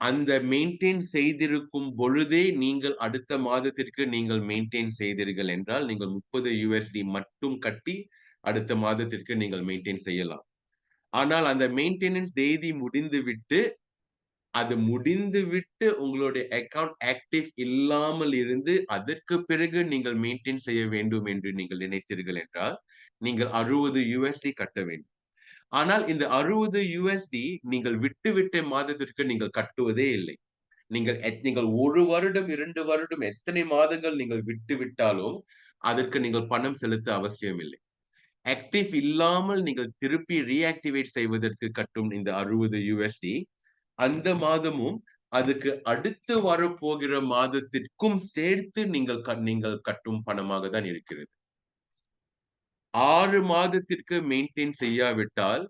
A: அந்த மெயின்டைன் செய்திருக்கும் பொழுதே நீங்கள் அடுத்த மாதத்திற்கு நீங்கள் மெயின்டைன் செய்தீர்கள் என்றால் நீங்கள் 30 USD மட்டும் கட்டி அடுத்த மாதத்திற்கு நீங்கள் மெயின்டைன் செய்யலாம். ஆனால் அந்த மெயின்டெனன்ஸ் தேதி முடிந்துவிட்டு உங்களுடைய அக்கவுண்ட் ஆக்டிவ் இல்லாமல் இருந்து அதற்கு பிறகு நீங்கள் மெயின்டைன் செய்ய வேண்டும் என்று நீங்கள் நினைத்தீர்கள் என்றால் நீங்கள் 60 USD கட்ட வேண்டும். ஆனால் இந்த 60 USD நீங்கள் விட்டு மாதத்திற்கு நீங்கள் கட்டுவதே இல்லை. நீங்கள் 1 வருடம் 2 வருடம் எத்தனை மாதங்கள் நீங்கள் விட்டு விட்டாலும் அதற்கு நீங்கள் பணம் செலுத்த அவசியம் இல்லை. ஆக்டிவ் இல்லாமல் நீங்கள் திருப்பி ரீஆக்டிவேட் செய்வதற்கு கட்டும் இந்த 60 USD அந்த மாதமும் அதுக்கு அடுத்து வரப்போகிற மாதத்திற்கும் சேர்த்து நீங்கள் கட்டும் பணமாக தான் இருக்கிறது. 6 மாதத்திற்கு மெயின்டைன் செய்யாவிட்டால்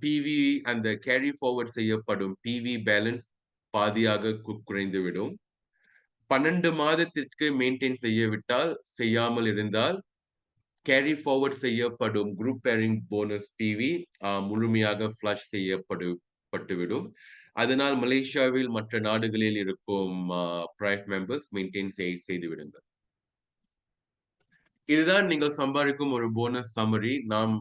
A: பிவி அந்த கேரி ஃபார்வர்ட் செய்யப்படும் பிவி பேலன்ஸ் பாதியாக குறைந்துவிடும். 12 மாதத்திற்கு மெயின்டைன் செய்யாமல் இருந்தால் கேரி ஃபார்வர்ட் செய்யப்படும் குரூப் பேரிங் போனஸ் பிவி முழுமையாக ஃபிளஷ் செய்யப்பட்டுவிடும். அதனால் மலேசியாவில் மற்ற நாடுகளில் இருக்கும் பிரைவேட் மெம்பர்ஸ் மெயின்டைன் செய்து விடுங்கள். இதுதான் நீங்கள் சம்பாதிக்கும் ஒரு போனஸ் சம்மரி. நாம்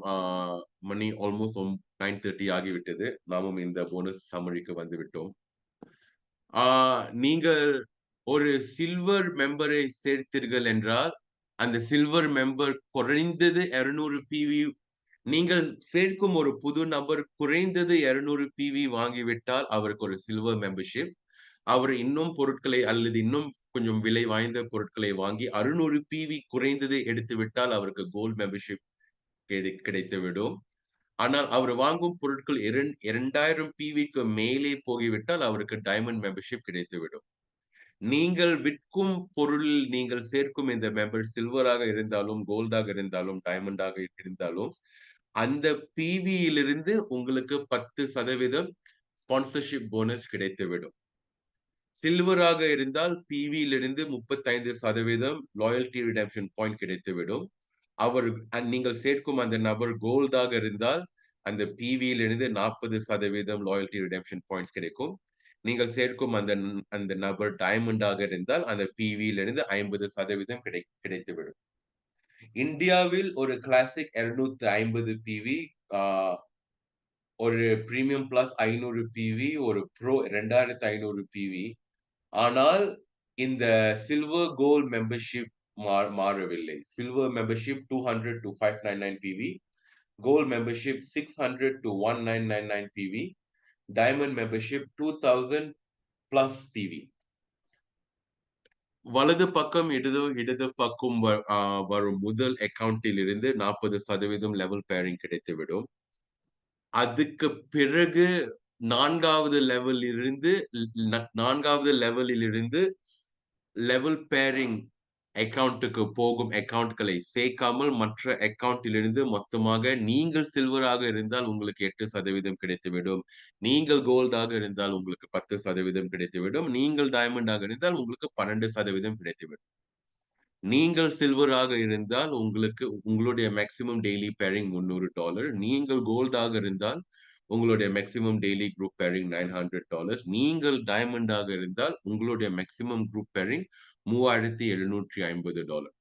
A: மணி ஆல்மோஸ்ட் 9:30 ஆகிவிட்டது. நாமும் இந்த போனஸ் சம்மரிக்கு வந்து விட்டோம். நீங்கள் ஒரு சில்வர் மெம்பரை சேர்த்தீர்கள் என்றால் அந்த சில்வர் மெம்பர் குறைந்தது 200 பிவி, நீங்கள் சேர்க்கும் ஒரு புது நபர் குறைந்தது 200 பிவி வாங்கிவிட்டால் அவருக்கு ஒரு சில்வர் மெம்பர்ஷிப். அவர் இன்னும் பொருட்களை அல்லது இன்னும் கொஞ்சம் விலை வாய்ந்த பொருட்களை வாங்கி 600 பிவி குறைந்தது எடுத்து விட்டால் அவருக்கு கோல்ட் மெம்பர்ஷிப் கிடைத்துவிடும். ஆனால் அவர் வாங்கும் பொருட்கள் 2000 பிவிக்கு மேலே போகிவிட்டால் அவருக்கு டைமண்ட் மெம்பர்ஷிப் கிடைத்துவிடும். நீங்கள் விற்கும் பொருளில் நீங்கள் சேர்க்கும் இந்த மெம்பர் சில்வராக இருந்தாலும் கோல்டாக இருந்தாலும் டைமண்டாக இருந்தாலும் அந்த பிவியிலிருந்து உங்களுக்கு 10% ஸ்பான்சர்ஷிப் போனஸ் கிடைத்துவிடும். சில்வராக இருந்தால் பிவியிலிருந்து 35% லாயல்டி ரிடெம்ஷன் பாயிண்ட் கிடைத்துவிடும். நீங்கள் சேர்க்கும் அந்த நபர் கோல்டாக இருந்தால் அந்த பிவியிலிருந்து 40% லாயல்டி ரிடெம்ஷன் பாயிண்ட்ஸ் கிடைக்கும். நீங்கள் சேர்க்கும் அந்த நபர் டைமண்டாக இருந்தால் அந்த பிவியிலிருந்து 50% கிடைத்துவிடும். இந்தியாவில் ஒரு கிளாசிக் 250 பிவி, ஒரு பிரீமியம் பிளஸ் 500 பிவி, ஒரு ப்ரோ 2500 பிவி. ஆனால் இந்த சில்வர் கோல்ட் மெம்பர்ஷிப் மாறவில்லை. Silver membership 200 to 599 PV, gold membership 600 to 1999 PV, diamond membership 2000 plus PV. வலது பக்கம் இடது பக்கம் வரும் முதல் அக்கவுண்டில் இருந்து 40% லெவல் பேரிங் கிடைத்துவிடும். அதுக்கு பிறகு 4வது லெவலில் இருந்து லெவல் பேரிங் அக்கவுண்ட்டுக்கு போகும் அக்கவுண்ட்களை சேர்க்காமல் மற்ற அக்கவுண்டிலிருந்து மொத்தமாக நீங்கள் சில்வராக இருந்தால் உங்களுக்கு 8% கிடைத்துவிடும். நீங்கள் கோல்டாக இருந்தால் உங்களுக்கு 10% கிடைத்துவிடும். நீங்கள் டைமண்டாக இருந்தால் உங்களுக்கு 12% கிடைத்துவிடும். நீங்கள் சில்வராக இருந்தால் உங்களுடைய மேக்சிமம் டெய்லி பேரிங் $300. நீங்கள் கோல்டாக இருந்தால் உங்களுடைய மேக்ஸிமம் டெய்லி குரூப் பேரிங் $900. நீங்கள் டைமண்டாக இருந்தால் உங்களுடைய மேக்ஸிமம் குரூப் பேரிங் $3750.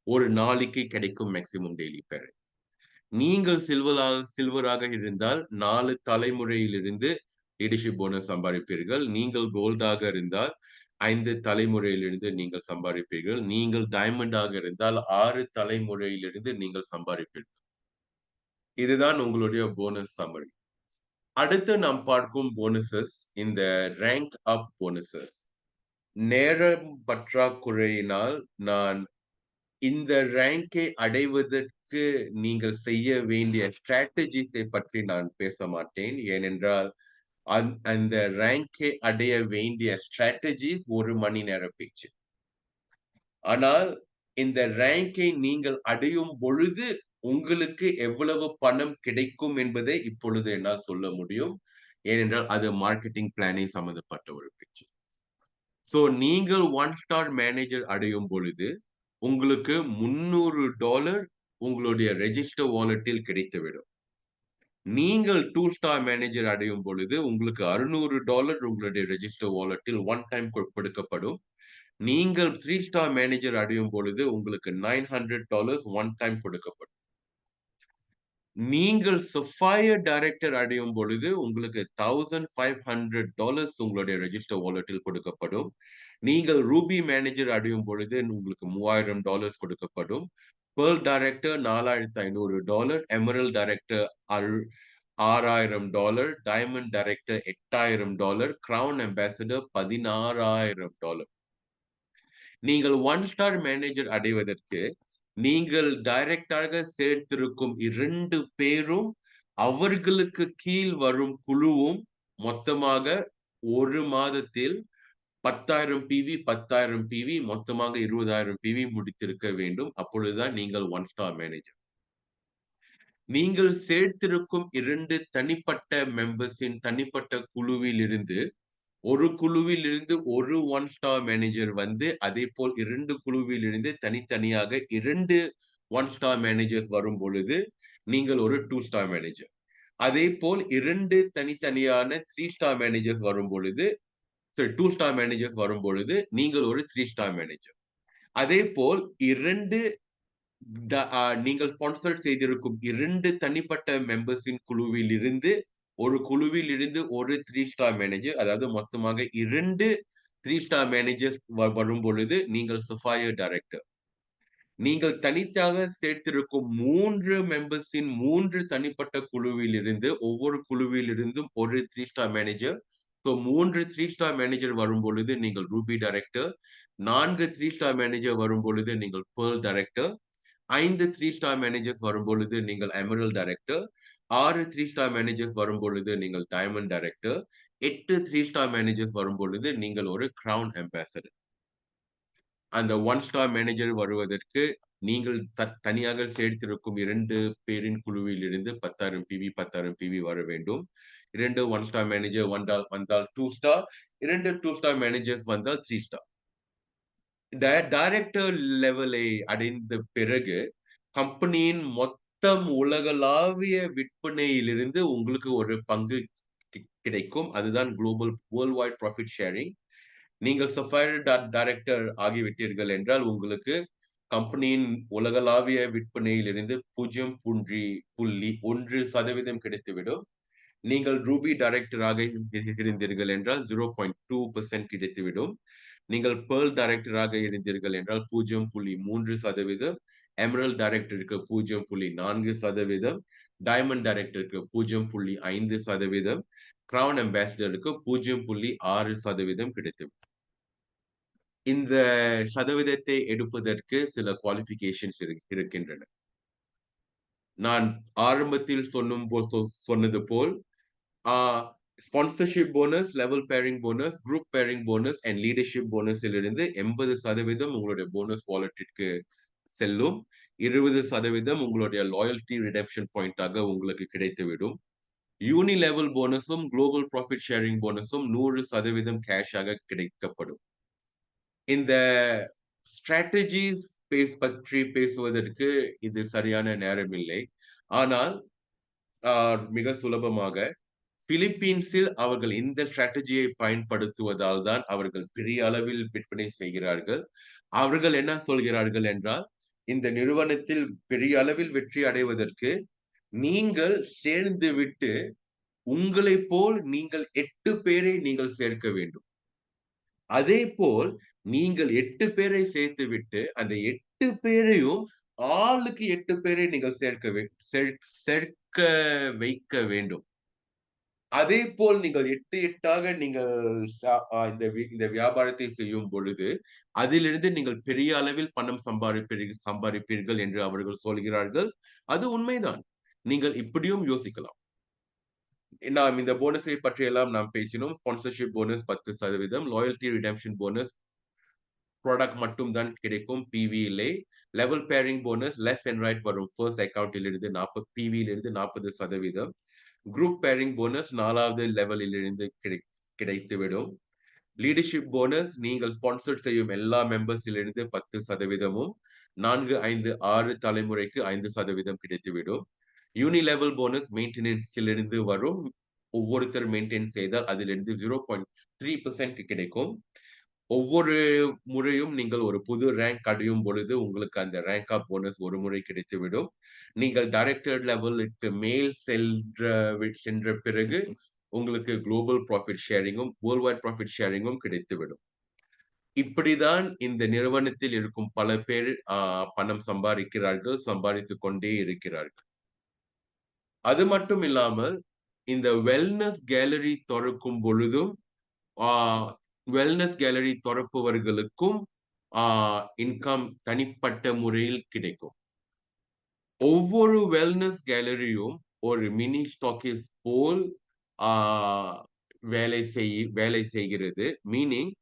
A: ஒரு நாளைக்கு கிடைக்கும் மேக்ஸிமம் டெய்லி பேரிங். நீங்கள் சில்வராக இருந்தால் 4 தலைமுறையிலிருந்து லீடர்ஷிப் போனஸ் சம்பாதிப்பீர்கள். நீங்கள் கோல்டாக இருந்தால் 5 தலைமுறையிலிருந்து நீங்கள் சம்பாதிப்பீர்கள். நீங்கள் டைமண்டாக இருந்தால் 6 தலைமுறையிலிருந்து நீங்கள் சம்பாதிப்பீர்கள். இதுதான் உங்களுடைய போனஸ் சம்மரி. அடுத்து நாம் பார்க்கும் போனஸஸ் இந்த ரேங்க் அப் போனஸஸ். நேரம் பற்றாக்குறையினால் நான் இந்த ரேங்கை அடைவதற்கு நீங்கள் செய்ய வேண்டிய ஸ்ட்ராட்டஜிஸை பற்றி நான் பேச மாட்டேன். ஏனென்றால் அந்த ரேங்கை அடைய வேண்டிய ஸ்ட்ராட்டஜி 1 மணி நேர பேச்சு. ஆனால் இந்த ரேங்கை நீங்கள் அடையும் பொழுது உங்களுக்கு எவ்வளவு பணம் கிடைக்கும் என்பதை இப்பொழுது என்னால் சொல்ல முடியும். ஏனென்றால் அது மார்க்கெட்டிங் பிளானிங் சம்பந்தப்பட்ட ஒரு பேச்சு. சோ நீங்கள் 1 ஸ்டார் மேனேஜர் அடையும் பொழுது உங்களுக்கு $300 உங்களுடைய ரெஜிஸ்டர் வாலெட்டில் கிடைத்துவிடும். நீங்கள் 2 ஸ்டார் மேனேஜர் அடையும் பொழுது உங்களுக்கு $600 உங்களுடைய ரெஜிஸ்டர் வாலெட்டில் ஒன் டைம் கொடுக்கப்படும். நீங்கள் 3 ஸ்டார் மேனேஜர் அடையும் பொழுது உங்களுக்கு $900 ஒன் டைம் கொடுக்கப்படும். நீங்கள் சஃபயர் டைரக்டர் அடையும் பொழுது உங்களுக்கு $1500 உங்களுடைய ரெஜிஸ்டர் வாலெட்டில் கொடுக்கப்படும். நீங்கள் ரூபி மேனேஜர் அடையும் பொழுது உங்களுக்கு $3000 கொடுக்கப்படும். Pearl director $4500, emerald director $6000, diamond director $8000, crown ambassador $16000. நீங்கள் 1 ஸ்டார் மேனேஜர் அடைவதற்கு நீங்கள் டைரக்டாக சேர்த்திருக்கும் 2 பேரும் அவர்களுக்கு கீழ் வரும் குழுவும் மொத்தமாக ஒரு மாதத்தில் 10,000 PV 10,000 PV மொத்தமாக 20,000 PV முடித்திருக்க வேண்டும். அப்பொழுதுதான் நீங்கள் 1 ஸ்டார் மேனேஜர். நீங்கள் சேர்த்திருக்கும் 2 தனிப்பட்ட மெம்பர்ஸின் தனிப்பட்ட குழுவில் இருந்து ஒரு குழுவில் இருந்து ஒரு 1 ஸ்டார் மேனேஜர் வந்து அதே போல் 2 குழுவில் இருந்து தனித்தனியாக 2 1 ஸ்டார் மேனேஜர்ஸ் வரும் பொழுது நீங்கள் ஒரு 2 ஸ்டார் மேனேஜர். அதே போல் 2 தனித்தனியான 3 ஸ்டார் மேனேஜர்ஸ் வரும் பொழுது 2 ஸ்டார் மேனேஜர்ஸ் வரும் பொழுது நீங்கள் ஒரு 3 ஸ்டார் மேனேஜர். அதே போல் 2 நீங்கள் ஸ்பான்சர் செய்திருக்கும் 2 தனிப்பட்ட மெம்பர்ஸின் குழுவில் இருந்து ஒரு குழுவில் இருந்து ஒரு 3 ஸ்டார் மேனேஜர், அதாவது மொத்தமாக 2 3 ஸ்டார் மேனேஜர்ஸ் வரும் பொழுது நீங்கள் சஃபயர் டைரக்டர். நீங்கள் தனித்தாக சேர்த்திருக்கும் 3 மெம்பர்ஸின் 3 தனிப்பட்ட குழுவில் இருந்து ஒவ்வொரு குழுவில் இருந்தும் ஒரு 3 star manager. So 3 3 star manager வரும் பொழுது நீங்கள் ரூபி டைரக்டர், 4 3 ஸ்டார் மேனேஜர் வரும் பொழுது நீங்கள் பெர்ல் டைரக்டர், 5 3 ஸ்டார் மேனேஜர்ஸ் வரும் பொழுது நீங்கள் எமரல்ட் டைரக்டர், 6 3 ஸ்டார் மேனேஜர்ஸ் வரும் பொழுது நீங்கள் டைமண்ட் டைரக்டர், 8 3 ஸ்டார் மேனேஜர்ஸ் வரும் பொழுது நீங்கள் ஒரு கிரவுன் அம்பாசடர். அந்த 1 ஸ்டார் மேனேஜர் வருவதற்கு நீங்கள் தனியாக சேர்த்திருக்கும் 2 பேரின் குழுவில் இருந்து 10,000 PV 10,000 PV வர வேண்டும். 2 1 ஸ்டார் மேனேஜர் வந்தால் 2 ஸ்டார், 2 2 ஸ்டார் மேனேஜர்ஸ் வந்தால் 3 ஸ்டார். டைரக்டர் லெவலை அடைந்த பிறகு கம்பெனியின் மொத்தம் உலகளாவிய விற்பனையிலிருந்து உங்களுக்கு ஒரு பங்கு கிடைக்கும். அதுதான் global world wide profit sharing. நீங்கள் சஃபயர் டைரக்டர் ஆகிவிட்டீர்கள் என்றால் உங்களுக்கு கம்பெனியின் உலகளாவிய விற்பனையிலிருந்து 0.1% கிடைத்துவிடும். நீங்கள் ரூபி டைரக்டராக இருந்தீர்கள் என்றால் 0.2% கிடைத்துவிடும். நீங்கள் பெர்ல் டைரக்டராக இருந்தீர்கள் என்றால் 0.3%, எமரல்ட் டைரக்டருக்கு 0.4%, டைமண்ட் டைரக்டருக்கு 0.5%, கிரவுன் அம்பாசிடருக்கு 0.6% கிடைத்துவிடும். இந்த சதவீதத்தை எடுப்பதற்கு சில குவாலிஃபிகேஷன்ஸ் இருக்கின்றன. நான் ஆரம்பத்தில் சொன்னது போல் sponsorship bonus, level pairing bonus, group pairing bonus and leadership போனஸிலிருந்து 80% உங்களுடைய போனஸ் வாலெட்டிற்கு செல்லும். 20% உங்களுடைய லாயல்டி ரிடெம்ஷன் பாயிண்டாக உங்களுக்கு கிடைத்துவிடும். யூனி லெவல் போனஸும் குளோபல் ப்ராஃபிட் ஷேரிங் போனஸும் 100% கேஷாக கிடைக்கப்படும். இந்த ஸ்ட்ராட்டஜிஸ் பற்றி பேசுவதற்கு இது சரியான நேரம் இல்லை. ஆனால் மிக சுலபமாக பிலிப்பீன்ஸில் அவர்கள் இந்த ஸ்ட்ராட்டஜியை பயன்படுத்துவதால் தான் அவர்கள் பெரிய அளவில் விற்பனை செய்கிறார்கள். அவர்கள் என்ன சொல்கிறார்கள் என்றால், இந்த நிறுவனத்தில் பெரிய அளவில் வெற்றி அடைவதற்கு நீங்கள் சேர்ந்து விட்டு உங்களை போல் நீங்கள் 8 பேரை நீங்கள் சேர்க்க வேண்டும். அதே போல் நீங்கள் 8 பேரை சேர்த்து விட்டு அந்த 8 பேரையும் ஆளுக்கு 8 பேரை நீங்கள் சேர்க்க வைக்க வேண்டும். அதே போல் நீங்கள் 8 நீங்கள் இந்த வியாபாரத்தை செய்யும் பொழுது அதிலிருந்து நீங்கள் பெரிய அளவில் பணம் சம்பாதிப்பீர்கள் என்று அவர்கள் சொல்கிறார்கள். அது உண்மைதான். நீங்கள் இப்படியும் யோசிக்கலாம். நாம் இந்த போனஸை பற்றி எல்லாம் நாம் பேசினோம். Sponsorship bonus 10%, loyalty redemption bonus product மட்டும் தான் கிடைக்கும், பிவி இல்லை. Level pairing bonus left and right வரும் ஃபர்ஸ்ட் அக்கவுண்டில் இருந்து 40 பிவியில் இருந்து 40%. குரூப் பேரிங் போனஸ் 4வது லெவலில் இருந்து கிடைத்துவிடும். லீடர்ஷிப் போனஸ் நீங்கள் ஸ்பான்சர் செய்யும் எல்லா மெம்பர்ஸில் இருந்து 10%, 4, 5, 6 தலைமுறைக்கு 5% கிடைத்துவிடும். யூனி லெவல் போனஸ் மெயின்டெனன்ஸில் இருந்து வரும். ஒவ்வொருத்தர் மெயின்டைன் செய்தால் அதிலிருந்து 0.3% கிடைக்கும். ஒவ்வொரு முறையும் நீங்கள் ஒரு புது ரேங்க் அடையும் பொழுது உங்களுக்கு அந்த ரேங்க் ஆப் போனஸ் ஒரு முறை கிடைத்துவிடும். நீங்கள் டைரக்டர் லெவலுக்கு மேல் சென்ற பிறகு உங்களுக்கு குளோபல் ப்ராஃபிட் ஷேரிங்கும் வேர்ல்ட் வைட் ப்ராஃபிட் ஷேரிங்கும் கிடைத்துவிடும். இப்படிதான் இந்த நிறுவனத்தில் இருக்கும் பல பேர் பணம் சம்பாதித்துக் கொண்டே இருக்கிறார்கள். அது மட்டும் இல்லாமல் இந்த வெல்னஸ் கேலரி திறக்கும் பொழுதும் வெல்னஸ் கேலரி திறப்பவர்களுக்கும் இன்கம் தனிப்பட்ட முறையில் கிடைக்கும். ஒவ்வொரு வெல்னஸ் கேலரியும் ஒரு மினி ஸ்டாக்கிஸ் போல் வேலை செய்கிறது. மீனிங்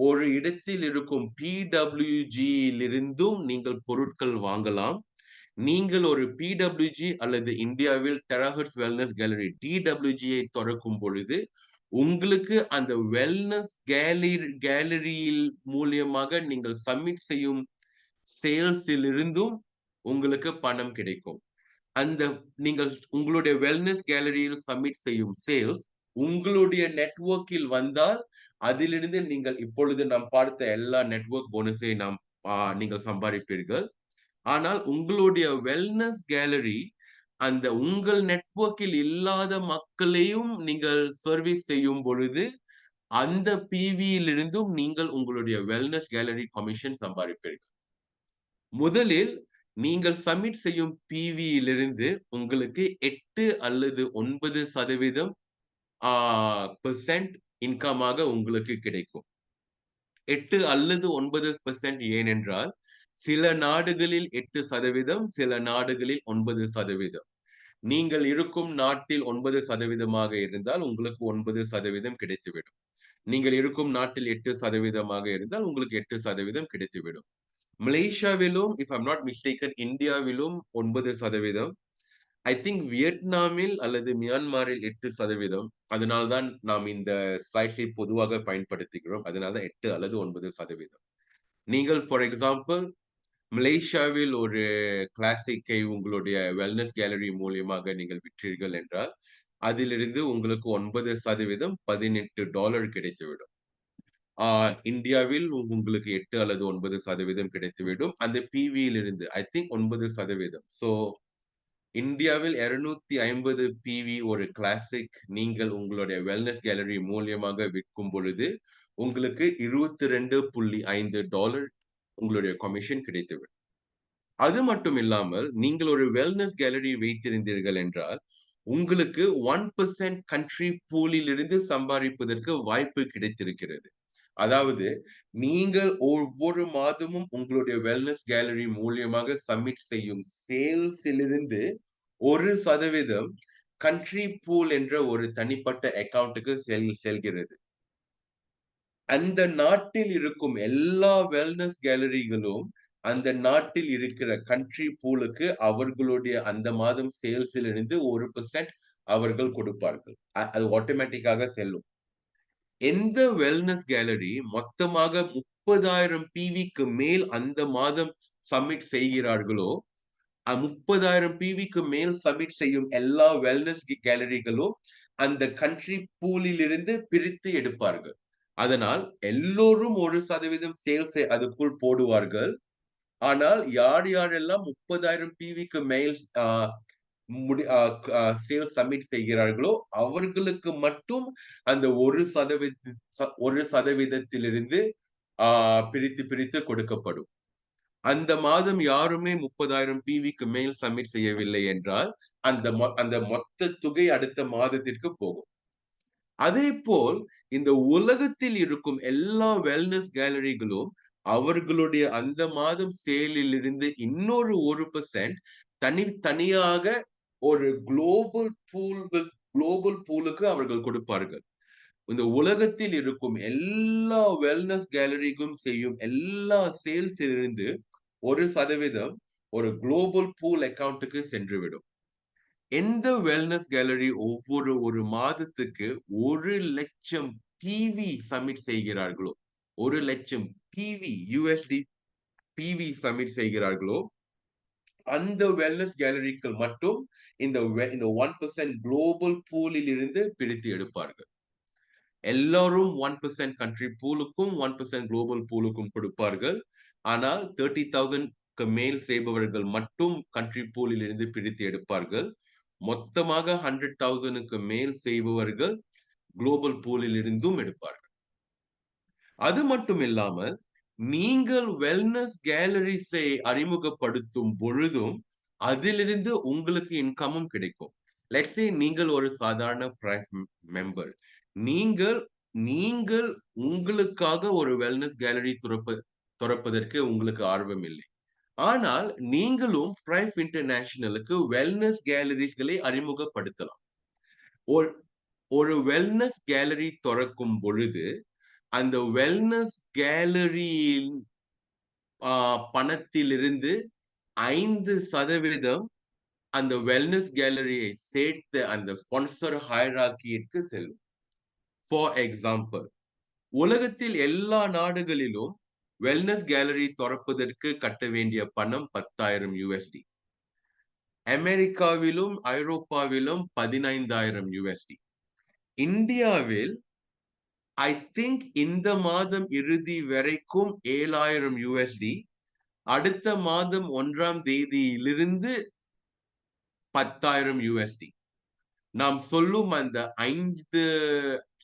A: ஒரு இடத்தில் இருக்கும் PWGயிலிருந்தும் நீங்கள் பொருட்கள் வாங்கலாம். நீங்கள் ஒரு PWG அல்லது இந்தியாவில் டெராஹெர்ட்ஸ் வெல்னஸ் கேலரி TWGயை திறக்கும் பொழுது உங்களுக்கு அந்த வெல்னஸ் கேலரியில் மூலியமாக நீங்கள் சப்மிட் செய்யும் சேல்ஸில் இருந்தும் உங்களுக்கு பணம் கிடைக்கும். அந்த நீங்கள் உங்களுடைய வெல்னஸ் கேலரியில் சப்மிட் செய்யும் சேல்ஸ் உங்களுடைய நெட்வொர்க்கில் வந்தால் அதிலிருந்து நீங்கள் இப்பொழுது நாம் பார்த்த எல்லா நெட்வொர்க் போனஸை நீங்கள் சம்பாதிப்பீர்கள். ஆனால் உங்களுடைய வெல்னஸ் கேலரி அந்த உங்கள் நெட்வொர்க்கில் இல்லாத மக்களையும் நீங்கள் சர்வீஸ் செய்யும் பொழுது அந்த பிவியிலிருந்தும் நீங்கள் உங்களுடைய வெல்னஸ் கேலரி கமிஷன் சம்பாதிப்பீர்கள். முதலில் நீங்கள் சப்மிட் செய்யும் பிவியிலிருந்து உங்களுக்கு 8 அல்லது 9% இன்கமாக உங்களுக்கு கிடைக்கும். 8 அல்லது 9% ஏனென்றால் சில நாடுகளில் 8%, சில நாடுகளில் 9%. நீங்கள் இருக்கும் நாட்டில் 9% இருந்தால் உங்களுக்கு 9% கிடைத்துவிடும். நீங்கள் இருக்கும் நாட்டில் 8% இருந்தால் உங்களுக்கு 8% கிடைத்துவிடும். மலேசியாவிலும் இஃப் ஐம் நாட் மிஸ்டேக்கன் இந்தியாவிலும் 9%. ஐ திங்க் வியட்நாமில் அல்லது மியான்மரில் 8%. அதனால்தான் நாம் இந்த ஸ்லைட்ஸை பொதுவாக பயன்படுத்துகிறோம். அதனால்தான் 8 அல்லது 9%. நீங்கள் ஃபார் எக்ஸாம்பிள் மலேசியாவில் ஒரு கிளாசிக்கை உங்களுடைய வெல்னஸ் கேலரி மூலியமாக நீங்கள் விற்றீர்கள் என்றால் அதிலிருந்து உங்களுக்கு 9% $18 கிடைத்துவிடும். இந்தியாவில் உங்களுக்கு 8 அல்லது 9% கிடைத்துவிடும். அந்த பிவியிலிருந்து ஐ திங்க் 9%. ஸோ இந்தியாவில் 250 பிவி ஒரு கிளாசிக் நீங்கள் உங்களுடைய வெல்னஸ் கேலரி மூலியமாக விற்கும் பொழுது உங்களுக்கு $22.5 உங்களுடைய கமிஷன் கிடைத்துவிடும். அது மட்டும் இல்லாமல் நீங்கள் ஒரு வெல்னஸ் கேலரி வைத்திருந்தீர்கள் என்றால் உங்களுக்கு 1% கண்ட்ரி பூலில் இருந்து சம்பாதிப்பதற்கு வாய்ப்பு கிடைத்திருக்கிறது. அதாவது நீங்கள் ஒவ்வொரு மாதமும் உங்களுடைய வெல்னஸ் கேலரி மூலியமாக சப்மிட் செய்யும் சேல்ஸிலிருந்து 1% கண்ட்ரி பூல் என்ற ஒரு தனிப்பட்ட அக்கவுண்ட்டுக்கு செல்கிறது. அந்த நாட்டில் இருக்கும் எல்லா வெல்னஸ் கேலரிகளும் அந்த நாட்டில் இருக்கிற கண்ட்ரி பூலுக்கு அவர்களுடைய அந்த மாதம் சேல்ஸில் இருந்து 1% அவர்கள் கொடுப்பார்கள். அது ஆட்டோமேட்டிக்காக செல்லும். எந்த வெல்னஸ் கேலரி மொத்தமாக 30,000 பிவிக்கு மேல் அந்த மாதம் சப்மிட் செய்கிறார்களோ 30,000 பிவிக்கு மேல் சப்மிட் செய்யும் எல்லா வெல்னஸ் கேலரிகளும் அந்த கண்ட்ரி பூலில் இருந்து பிரித்து எடுப்பார்கள். அதனால் எல்லோரும் 1% சேல்ஸ் அதுக்குள் போடுவார்கள். ஆனால் யார் யாரெல்லாம் 30,000 பிவிக்கு மேல் சேல்ஸ் சப்மிட் செய்கிறார்களோ அவர்களுக்கு மட்டும் அந்த 1%, பிரித்து பிரித்து கொடுக்கப்படும். அந்த மாதம் யாருமே 30,000 பிவிக்கு மேல் சப்மிட் செய்யவில்லை என்றால் அந்த மொத்த தொகை அடுத்த மாதத்திற்கு போகும். அதே போல் இந்த உலகத்தில் இருக்கும் எல்லா வெல்னஸ் கேலரிகளும் அவர்களுடைய அந்த மாதம் சேலில் இருந்து இன்னொரு 1% தனியாக ஒரு குளோபல் பூலுக்கு அவர்கள் கொடுப்பார்கள். இந்த உலகத்தில் இருக்கும் எல்லா வெல்னஸ் கேலரிக்கும் செய்யும் எல்லா சேல்ஸ் இருந்து 1% ஒரு குளோபல் பூல் அக்கவுண்ட்டுக்கு சென்றுவிடும். எந்த வெல்னஸ் கேலரி ஒரு மாதத்துக்கு 1,00,000 பிவி சப்மிட் செய்கிறார்களோ, 1,00,000 பிவி USD பிவி சப்மிட் செய்கிறார்களோ, அந்த வெல்னஸ் கேலரிகள் மட்டும் இந்த 1% குளோபல் பூலில் இருந்து பிரித்து எடுப்பார்கள். எல்லாரும் 1% கண்ட்ரி பூலுக்கும் 1% குளோபல் பூலுக்கும் கொடுப்பார்கள். ஆனால் 30,000 மேல் செய்பவர்கள் மட்டும் கண்ட்ரி பூலில் இருந்து பிரித்து எடுப்பார்கள். மொத்தமாக 100,000 மேல் செய்பவர்கள் குளோபல் பூலில் இருந்தும் எடுப்பார்கள். அது மட்டும் இல்லாமல் நீங்கள் வெல்னஸ் கேலரிஸை அறிமுகப்படுத்தும் பொழுதும் அதிலிருந்து உங்களுக்கு இன்கமும் கிடைக்கும். லெட்ஸ் சே நீங்கள் ஒரு சாதாரண பிரைம் மெம்பர். நீங்கள் உங்களுக்காக ஒரு வெல்னஸ் கேலரி துறப்பதற்கு உங்களுக்கு ஆர்வம் இல்லை. ஆனால் நீங்களும் பிரைம் இன்டர்நேஷனலுக்கு வெல்னஸ் கேலரிஸ்களை அறிமுகப்படுத்தலாம். ஒரு வெல்னஸ் கேலரி திறக்கும் பொழுது அந்த வெல்னஸ் கேலரியின் பணத்திலிருந்து 5% அந்த வெல்னஸ் கேலரியை சேர்த்து அந்த ஸ்பான்சர் ஹைரார்கிக்கு செல்லும். ஃபார் எக்ஸாம்பிள், உலகத்தில் எல்லா நாடுகளிலும் வெல்னஸ் கேலரி திறப்பதற்கு கட்ட வேண்டிய பணம் 10,000 USD. அமெரிக்காவிலும் ஐரோப்பாவிலும் 15,000 USD. இந்தியாவில் ஐ திங்க் இந்த மாதம் இறுதி வரைக்கும் 7,000 USD. அடுத்த மாதம் 1ஆம் தேதியிலிருந்து 10,000 USD. நாம் சொல்லும் அந்த 5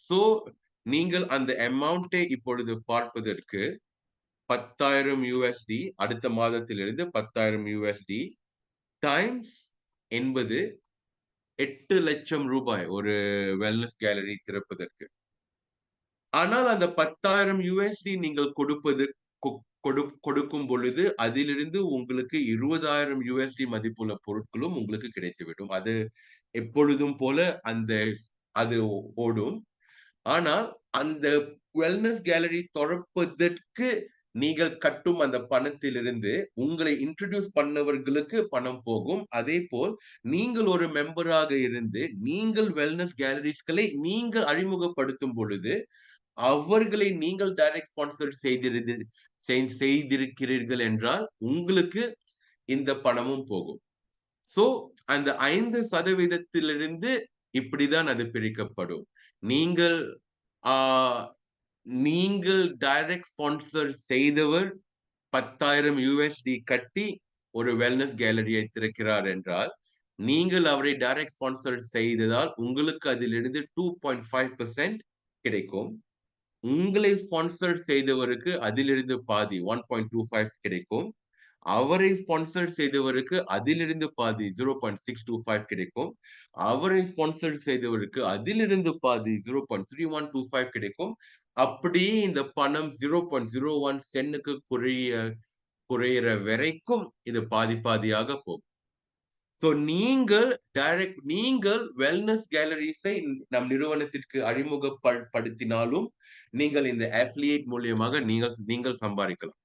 A: சோ நீங்கள் அந்த அமௌண்டை இப்பொழுது பார்ப்பதற்கு 10,000 USD அடுத்த மாதத்திலிருந்து 10,000 USD டைம்ஸ் என்பது 8 லட்சம் ரூபாய் ஒரு வெல்னஸ் கேலரி திறப்பதற்கு. ஆனால் அந்த 10,000 USD நீங்கள் கொடுக்கும் பொழுது அதிலிருந்து உங்களுக்கு 20,000 USD மதிப்புள்ள பொருட்களும் உங்களுக்கு கிடைத்துவிடும். அது எப்பொழுதும் போல அது ஓடும். ஆனால் அந்த வெல்னஸ் கேலரி திறப்பதற்கு நீங்கள் கட்டும் அந்த பணத்திலிருந்து உங்களை இன்ட்ரோடியூஸ் பண்ணவர்களுக்கு பணம் போகும். அதே போல் நீங்கள் ஒரு மெம்பராக இருந்து நீங்கள் வெல்னஸ் கேலரிஸ்களை நீங்கள் அறிமுகப்படுத்தும் பொழுது அவர்களை நீங்கள் டைரக்ட் ஸ்பான்சர் செய்திருக்கிறீர்கள் என்றால் உங்களுக்கு இந்த பணமும் போகும். சோ அந்த 5%, இப்படிதான் அது பிரிக்கப்படும். நீங்கள் டைரக்ட் ஸ்பான்சர் செய்தவர் 10,000 USD கட்டி ஒரு வெல்னஸ் கேலரியை திறக்கிறார் என்றால் நீங்கள் அவரை டைரக்ட் ஸ்பான்சர் செய்ததால் உங்களுக்கு அதிலிருந்து 2.5% கிடைக்கும். உங்களை ஸ்பான்சர் செய்தவருக்கு அதிலிருந்து பாதி 1.25 கிடைக்கும். அவரை ஸ்பான்சர் செய்தவருக்கு அதிலிருந்து பாதி 0.625 கிடைக்கும். அவரை ஸ்பான்சர் செய்தவருக்கு அதிலிருந்து பாதி 0.3125 கிடைக்கும். அப்படியே இந்த பணம் 0.01 சென்னுக்கு குறையிற வரைக்கும் இது பாதி பாதியாக போகும். சோ நீங்கள் வெல்னஸ் கேலரிஸை நம் நிறுவனத்திற்கு அறிமுகப்படுத்தினாலும் நீங்கள் இந்த அஃபிலியேட் மூலியமாக நீங்கள் சம்பாதிக்கலாம்.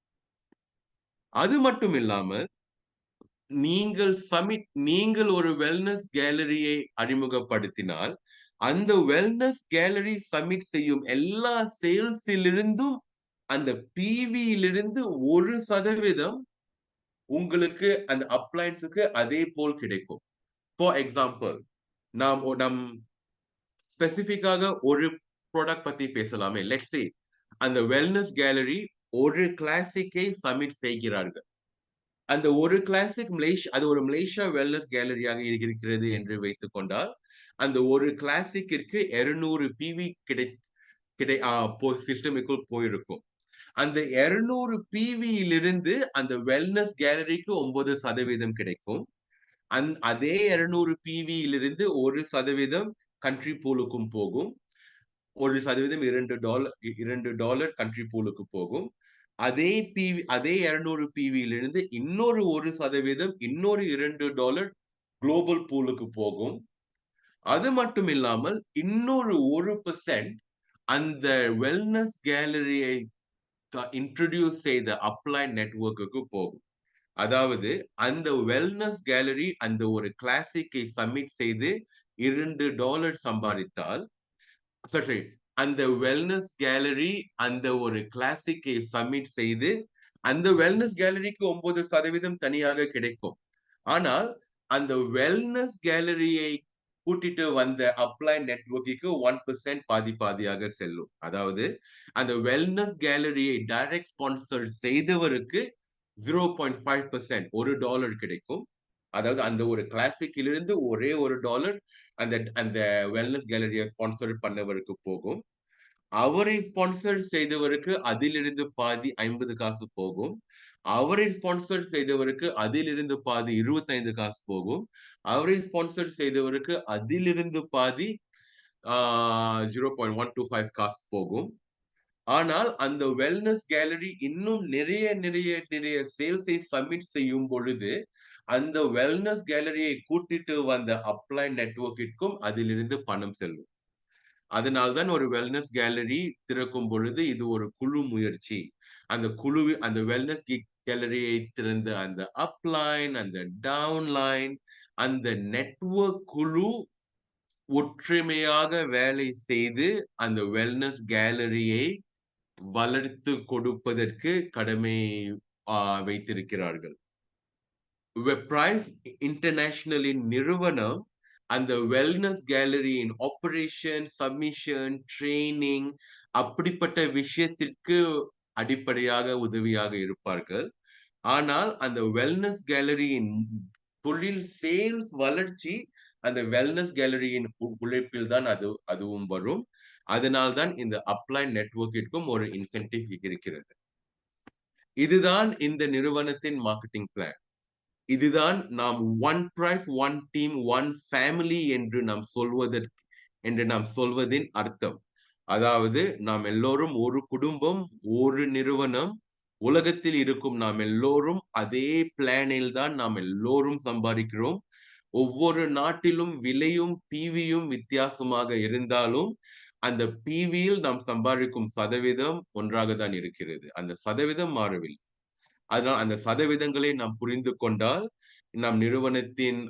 A: அது மட்டும் இல்லாமல் நீங்கள் ஒரு வெல்னஸ் கேலரியை அறிமுகப்படுத்தினால் அந்த வெல்னஸ் கேலரி சப்மிட் செய்யும் எல்லா சேல்ஸிலிருந்தும் அந்த பிவியிலிருந்து 1% உங்களுக்கு அந்த அப்ளைன்ஸுக்கு அதே போல் கிடைக்கும். ஃபார் எக்ஸாம்பிள், நம் ஸ்பெசிபிக்காக ஒரு ப்ராடக்ட் பத்தி பேசலாமே. லெட்ஸ் சே அந்த வெல்னஸ் கேலரி ஒரு கிளாசிக்கை சப்மிட் செய்கிறார்கள். அந்த ஒரு கிளாசிக் அது ஒரு மலேசியா வெல்னஸ் கேலரியாக இருக்கிறது என்று வைத்துக் கொண்டால், அந்த ஒரு கிளாசிக்கிற்கு 200 பிவி சிஸ்டமுக்குள் போயிருக்கும். அந்த 200 பிவியிலிருந்து அந்த வெல்னஸ் கேலரிக்கு 9% கிடைக்கும். அதே 200 பிவியிலிருந்து 1% கண்ட்ரி பூலுக்கும் போகும். 1% $2 கண்ட்ரி பூலுக்கு போகும். அதே 200 பிவியிலிருந்து இன்னொரு 1% இன்னொரு $2 குளோபல் பூலுக்கு போகும். அது மட்டும் இல்லாமல் இன்னொரு 1% அந்த வெல்னஸ் கேலரியை இன்ட்ரோடியூஸ் செய்த அப்ளைட் நெட்வொர்க்குக்கு போகும். அதாவது அந்த வெல்னஸ் கேலரி அந்த ஒரு கிளாசிக்கை சப்மிட் செய்து $2 சம்பாதித்தால், சரி, அந்த வெல்னஸ் கேலரி அந்த ஒரு கிளாசிக்கை சப்மிட் செய்து அந்த வெல்னஸ் கேலரிக்கு 9% தனியாக கிடைக்கும். ஆனால் அந்த வெல்னஸ் கேலரியை கூட்டிட்டு வந்த அப்ளை நெட்வொர்க்கு 1% பாதி பாதியாக செல்லும். அதாவது அந்த வெல்னஸ் கேலரியை டைரக்ட் ஸ்பான்சர் செய்தவருக்கு 0.5% $1 கிடைக்கும். அதாவது அந்த ஒரு கிளாசிக்கிலிருந்து ஒரே $1 அந்த அந்த வெல்னஸ் கேலரியை ஸ்பான்சர் பண்ணவருக்கு போகும். அவரை ஸ்பான்சர் செய்தவருக்கு அதிலிருந்து பாதி 50 காசு போகும். அவரை ஸ்பான்சர் செய்தவருக்கு அதிலிருந்து பாதி 25 காசு போகும். அவரை ஸ்பான்சர் செய்தவருக்கு அதிலிருந்து பாதி 0.125 காசு போகும். ஆனால் அந்த வெல்னஸ் கேலரி இன்னும் நிறைய சேல்ஸை சப்மிட் செய்யும் பொழுது அந்த வெல்னஸ் கேலரியை கூட்டிட்டு வந்த அப்ளை நெட்வொர்க்கிற்கும் அதிலிருந்து பணம் செல்லும். அதனால்தான் ஒரு வெல்னஸ் கேலரி திறக்கும் பொழுது இது ஒரு குழு முயற்சி. அந்த வெல்னஸ் கேலரியை திறந்த அந்த அப்லைன், அந்த டவுன்லைன், அந்த நெட்வொர்க் குழு ஒற்றுமையாக வேலை செய்து அந்த வெல்னஸ் கேலரியை வளர்த்து கொடுப்பதற்கு கடமை வைத்திருக்கிறார்கள். வெப்ரைவ் இன்டர்நேஷனலின் நிறுவனம் அந்த வெல்னஸ் கேலரியின் ஆபரேஷன், சப்மிஷன், ட்ரெய்னிங் அப்படிப்பட்ட விஷயத்திற்கு அடிப்படையாக உதவியாக இருப்பார்கள். ஆனால் அந்த வெல்னஸ் கேலரியின் தொழில் சேல்ஸ் வளர்ச்சி அந்த வெல்னஸ் கேலரியின் உழைப்பில் தான் அதுவும் வரும். அதனால்தான் இந்த அப்ளை நெட்வொர்க்கிற்கும் ஒரு இன்சென்டிவ் இருக்கிறது. இதுதான் இந்த நிறுவனத்தின் மார்க்கெட்டிங் பிளான். இதுதான் நாம் one price, one team, one family என்று நாம் சொல்வதின் அர்த்தம். அதாவது நாம் எல்லோரும் ஒரு குடும்பம், ஒரு நிறுவனம். உலகத்தில் இருக்கும் நாம் எல்லோரும் அதே பிளானில் தான் நாம் எல்லோரும் சம்பாதிக்கிறோம். ஒவ்வொரு நாட்டிலும் விலையும் பிவியும் வித்தியாசமாக இருந்தாலும் அந்த பிவியில் நாம் சம்பாதிக்கும் சதவீதம் ஒன்றாக தான் இருக்கிறது. அந்த சதவீதம் மாறவில்லை. அதனால் அந்த சதவீதங்களை நாம் புரிந்து கொண்டால் நம் நிறுவனத்தின்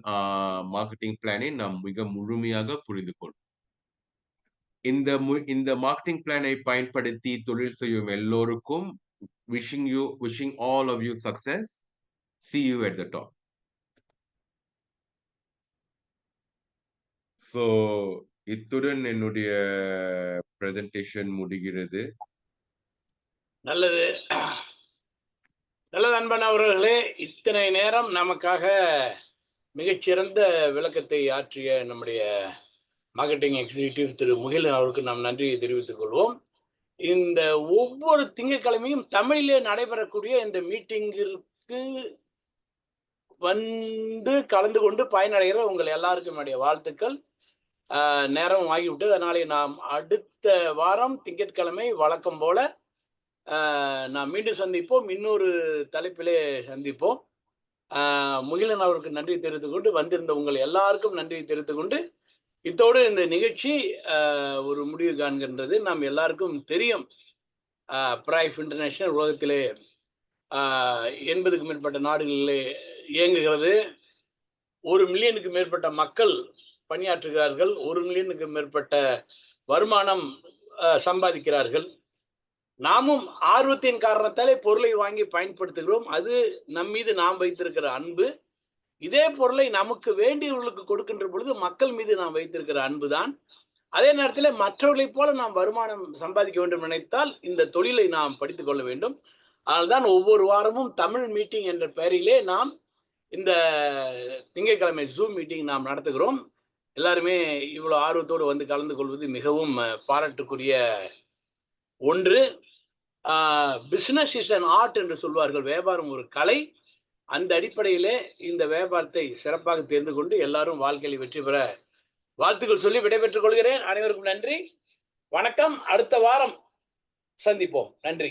A: மார்க்கெட்டிங் பிளானை நாம் மிக முழுமையாக புரிந்து கொள்வோம். இந்த மார்க்கெட்டிங் பிளானை பயன்படுத்தி தொழில் செய்யும் எல்லோருக்கும் wishing all of you success. See you at the top. So இத்துடன் என்னுடைய பிரசன்டேஷன் முடிகிறது.
B: நல்லது அன்பன் அவர்களே, இத்தனை நேரம் நமக்காக மிகச்சிறந்த விளக்கத்தை ஆற்றிய நம்முடைய மார்க்கெட்டிங் எக்ஸிகியூட்டிவ் திரு முகிலன் அவருக்கு நாம் நன்றியை தெரிவித்துக் கொள்வோம். இந்த ஒவ்வொரு திங்கட்கிழமையும் தமிழிலே நடைபெறக்கூடிய இந்த மீட்டிங்கிற்கு வந்து கலந்து கொண்டு பயனடைகிற உங்கள் எல்லாருக்கும் என்னுடைய வாழ்த்துக்கள். நேரம் ஆகிவிட்டது. அதனாலே நாம் அடுத்த வாரம் திங்கட்கிழமை வழக்கம் போல நாம் மீண்டும் சந்திப்போம். இன்னொரு தலைப்பிலே சந்திப்போம். முகிலன் அவருக்கு நன்றி தெரிவித்துக் கொண்டு, வந்திருந்த உங்கள் எல்லாருக்கும் நன்றியை தெரிவித்துக் கொண்டு, இத்தோடு இந்த நிகழ்ச்சி ஒரு முடிவு காண்கின்றது. நாம் எல்லாருக்கும் தெரியும், பிரைஃப் இன்டர்நேஷனல் உலகத்திலே 80க்கும் மேற்பட்ட நாடுகளிலே இயங்குகிறது. 1 மில்லியனுக்கு மேற்பட்ட மக்கள் பணியாற்றுகிறார்கள். 1 மில்லியனுக்கு மேற்பட்ட வருமானம் சம்பாதிக்கிறார்கள். நாமும் ஆர்வத்தின் காரணத்தாலே பொருளை வாங்கி பயன்படுத்துகிறோம். அது நம் மீது நாம் வைத்திருக்கிற அன்பு. இதே பொருளை நமக்கு வேண்டியவர்களுக்கு கொடுக்கின்ற பொழுது மக்கள் மீது நாம் வைத்திருக்கிற அன்பு தான். அதே நேரத்தில் மற்றவர்களைப் போல நாம் வருமானம் சம்பாதிக்க வேண்டும் நினைத்தால் இந்த தொழிலை நாம் படித்துக் கொள்ள வேண்டும். அதனால்தான் ஒவ்வொரு வாரமும் தமிழ் மீட்டிங் என்ற பெயரிலே நாம் இந்த திங்கட்கிழமை ஜூம் மீட்டிங் நாம் நடத்துகிறோம். எல்லாருமே இவ்வளவு ஆர்வத்தோடு வந்து கலந்து கொள்வது மிகவும் பாராட்டுக்குரிய ஒன்று. பிசினஸ் இஸ் அன் ஆர்ட் என்று சொல்வார்கள். வியாபாரம் ஒரு கலை. அந்த அடிப்படையிலே இந்த வியாபாரத்தை சிறப்பாக தெரிந்து கொண்டு எல்லாரும் வாழ்க்கையில் வெற்றி பெற வாழ்த்துக்கள் சொல்லி விடைபெற்றுக் கொள்கிறேன். அனைவருக்கும் நன்றி, வணக்கம். அடுத்த வாரம் சந்திப்போம். நன்றி.